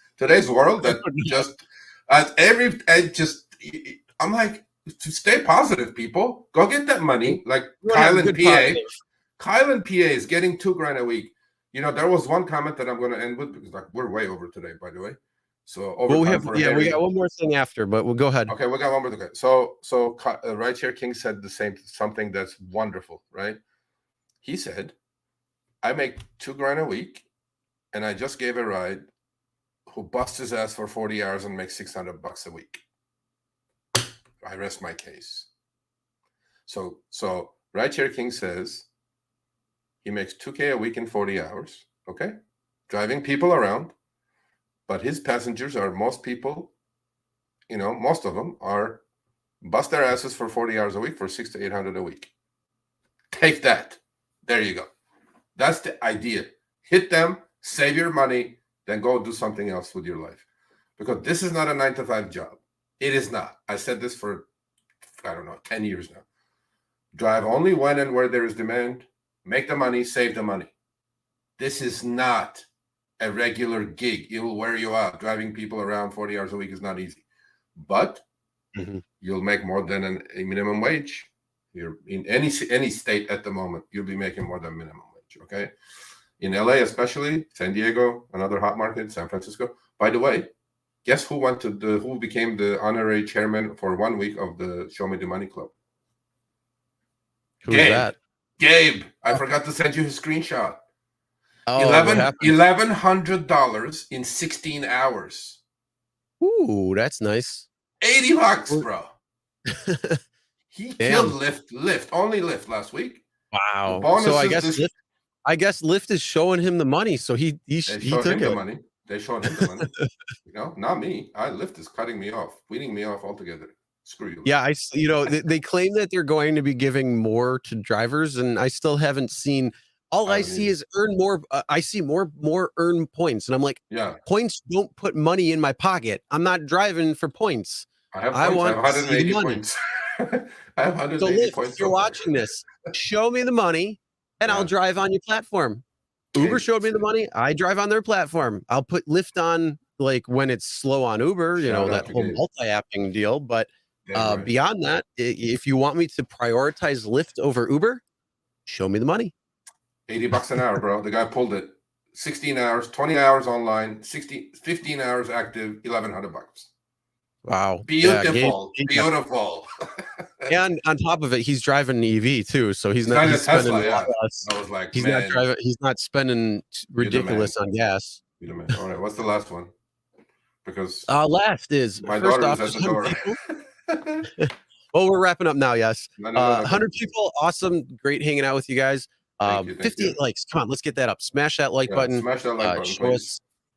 world that just I'm like, to stay positive, people. Go get that money. Like Kyle in PA. Kyle in PA is getting $2,000 a week. There was one comment that I'm going to end with because we're way over today, by the way. So we got one more thing after, but we'll go ahead. Okay, we got one more thing. So RideShare King said something that's wonderful, right? He said, I make $2,000 a week, and I just gave a ride who busts his ass for 40 hours and makes $600 a week. I rest my case. So RideShare King says he makes $2,000 a week in 40 hours, okay? Driving people around. But his passengers are most people, most of them are bust their asses for 40 hours a week for $600 to $800 a week. Take that. There you go. That's the idea. Hit them, save your money, then go do something else with your life. Because this is not a 9-to-5 job. It is not. I said this for, 10 years now. Drive only when and where there is demand. Make the money, save the money. This is not a regular gig. It will wear you out. Driving people around 40 hours a week is not easy. But you'll make more than a minimum wage. You're in any state at the moment, you'll be making more than minimum wage, okay? In LA especially, San Diego, another hot market, San Francisco. By the way, guess who became the honorary chairman for 1 week of the Show Me the Money Club? Who's that? Gabe. I forgot to send you his screenshot. Oh, $1,100 in 16 hours. Ooh, that's nice. $80, bro. He killed Lyft. Only Lyft last week. Wow. So I guess Lyft is showing him the money. So he took the money. They showed him the money. Not me. Lyft is cutting me off, weaning me off altogether. Screw you. Yeah, they claim that they're going to be giving more to drivers, and I still haven't seen. All I see is earn more. I see more earn points, and I'm like, points don't put money in my pocket. I'm not driving for points. I want 180 points. I have 180 points. If you're watching this, show me the money, and I'll drive on your platform. Uber showed me the money. I drive on their platform. I'll put Lyft on when it's slow on Uber. That whole multi-apping deal. But beyond that, if you want me to prioritize Lyft over Uber, show me the money. $80 an hour, bro. The guy pulled it. 16 hours, 20 hours online, 15 hours active, $1,100. Wow. Beautiful. Beautiful. And on top of it, he's driving an EV too. So he's not spending he's not spending ridiculous on gas. All right. What's the last one? Because last is my daughter is at the door. Well, we're wrapping up now. Yes. 100 people. Awesome. Great hanging out with you guys. 58 likes. Come on, let's get that up. Smash that like button. Smash that like button.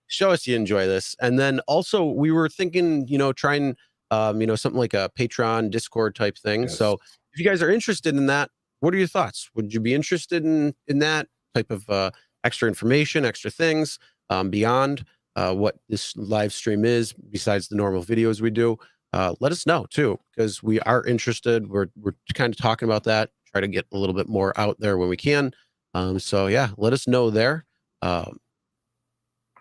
Show us you enjoy this. And then also we were thinking, trying something like a Patreon, Discord type thing. Yes. So if you guys are interested in that, what are your thoughts? Would you be interested in that type of extra information, extra things beyond what this live stream is, besides the normal videos we do? Let us know too, because we are interested. We're kind of talking about that, try to get a little bit more out there when we can. So yeah, let us know there.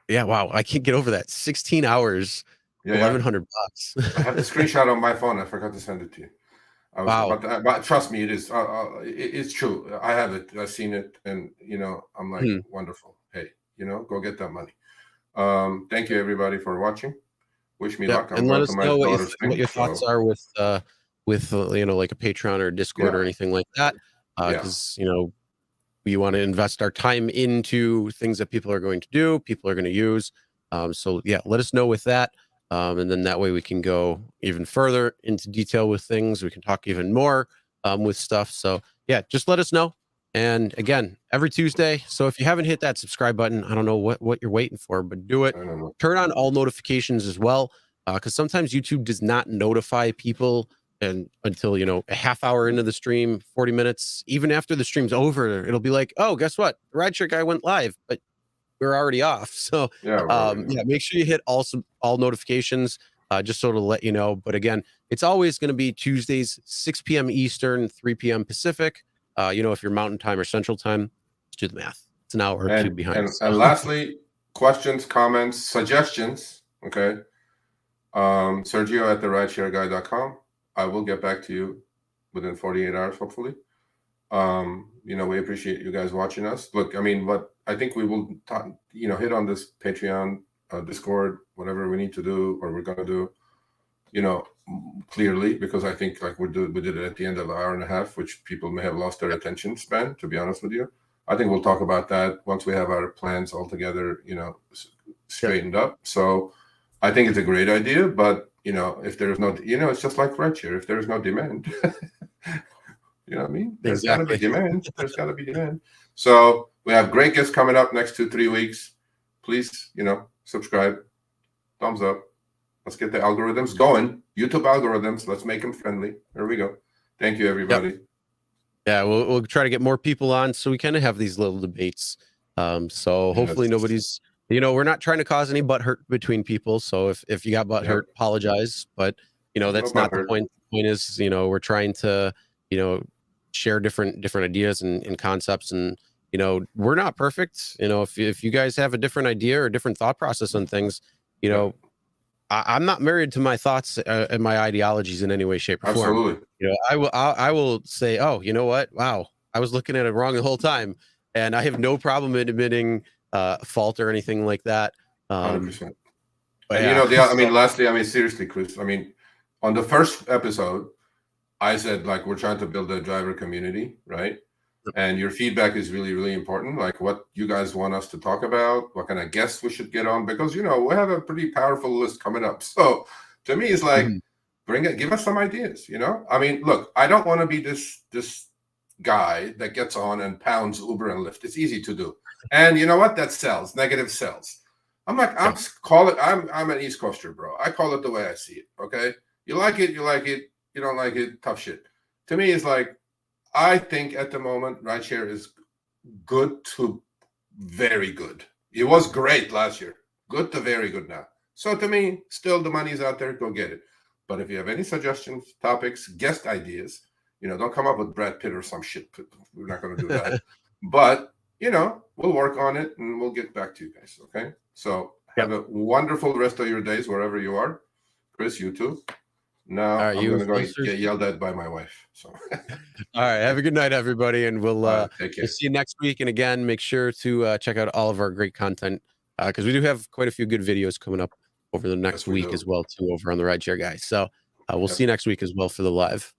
Yeah, wow, I can't get over that. 16 hours, Yeah, $1,100. I have the screenshot on my phone. I forgot to send it to you. Wow. But trust me, it is. It's true. I have it. I've seen it, and I'm like, wonderful. Hey, go get that money. Thank you everybody for watching. Wish me luck. And let us know what your thoughts are with like a Patreon or Discord or anything like that, because we want to invest our time into things that people are going to do, people are going to use. So yeah, let us know with that. And then that way we can go even further into detail with things. We can talk even more with stuff. So yeah, just let us know. And again, every Tuesday. So if you haven't hit that subscribe button, I don't know what you're waiting for, but do it. Turn on all notifications as well, because sometimes YouTube does not notify people until a half hour into the stream, 40 minutes, even after the stream's over. It'll be like, oh, guess what? The RideShare Guy went live, but we're already off. So yeah, make sure you hit all notifications, just so to let you know. But again, it's always going to be Tuesdays, 6 p.m. Eastern, 3 p.m. Pacific. If you're Mountain Time or Central Time, just do the math. It's an hour or two behind. And lastly, questions, comments, suggestions. Okay. Sergio at the rideshareguy.com. I will get back to you within 48 hours, hopefully. We appreciate you guys watching us. Look, what I think we will, hit on this Patreon, Discord, whatever we need to do, or we're going to do, clearly, because I think we did it at the end of an hour and a half, which people may have lost their attention span, to be honest with you. I think we'll talk about that once we have our plans all together, straightened up. So I think it's a great idea, but if there's no, it's just like RideShare. If there's no demand, you know what I mean? There's got to be demand. There's got to be demand. So we have great guests coming up next 2-3 weeks. Please, subscribe, thumbs up. Let's get the algorithms going. YouTube algorithms. Let's make them friendly. There we go. Thank you, everybody. Yep. Yeah, we'll try to get more people on so we kind of have these little debates. So hopefully nobody's, we're not trying to cause any butt hurt between people. So if you got butt hurt, apologize. But that's not the point. The point is, we're trying to, share different ideas and concepts, and we're not perfect. If you guys have a different idea or a different thought process on things, I'm not married to my thoughts and my ideologies in any way, shape, or form. Absolutely. I will say, oh, you know what? Wow, I was looking at it wrong the whole time, and I have no problem admitting fault or anything like that. 100%. And lastly, seriously, Chris. On the first episode, I said we're trying to build a driver community, right? And your feedback is really, really important. Like what you guys want us to talk about, what kind of guests we should get on, because we have a pretty powerful list coming up. So to me, it's like give us some ideas. Look, I don't want to be this guy that gets on and pounds Uber and Lyft. It's easy to do, and you know what? That sells. Negative sells. I'm an East Coaster, bro. I call it the way I see it. Okay, you like it, you like it. You don't like it, tough shit. To me, it's like, I think at the moment, RideShare is good to very good. It was great last year. Good to very good now. So to me, still the money's out there. Go get it. But if you have any suggestions, topics, guest ideas, don't come up with Brad Pitt or some shit. We're not going to do that. But, we'll work on it and we'll get back to you guys. Okay? So have a wonderful rest of your days wherever you are. Chris, you too. Now I'm going to go get yelled at by my wife. So, all right. Have a good night, everybody, and we'll see you next week. And again, make sure to check out all of our great content, because we do have quite a few good videos coming up over the next week as well, too, over on the RideShare Guy. So we'll see you next week as well for the live.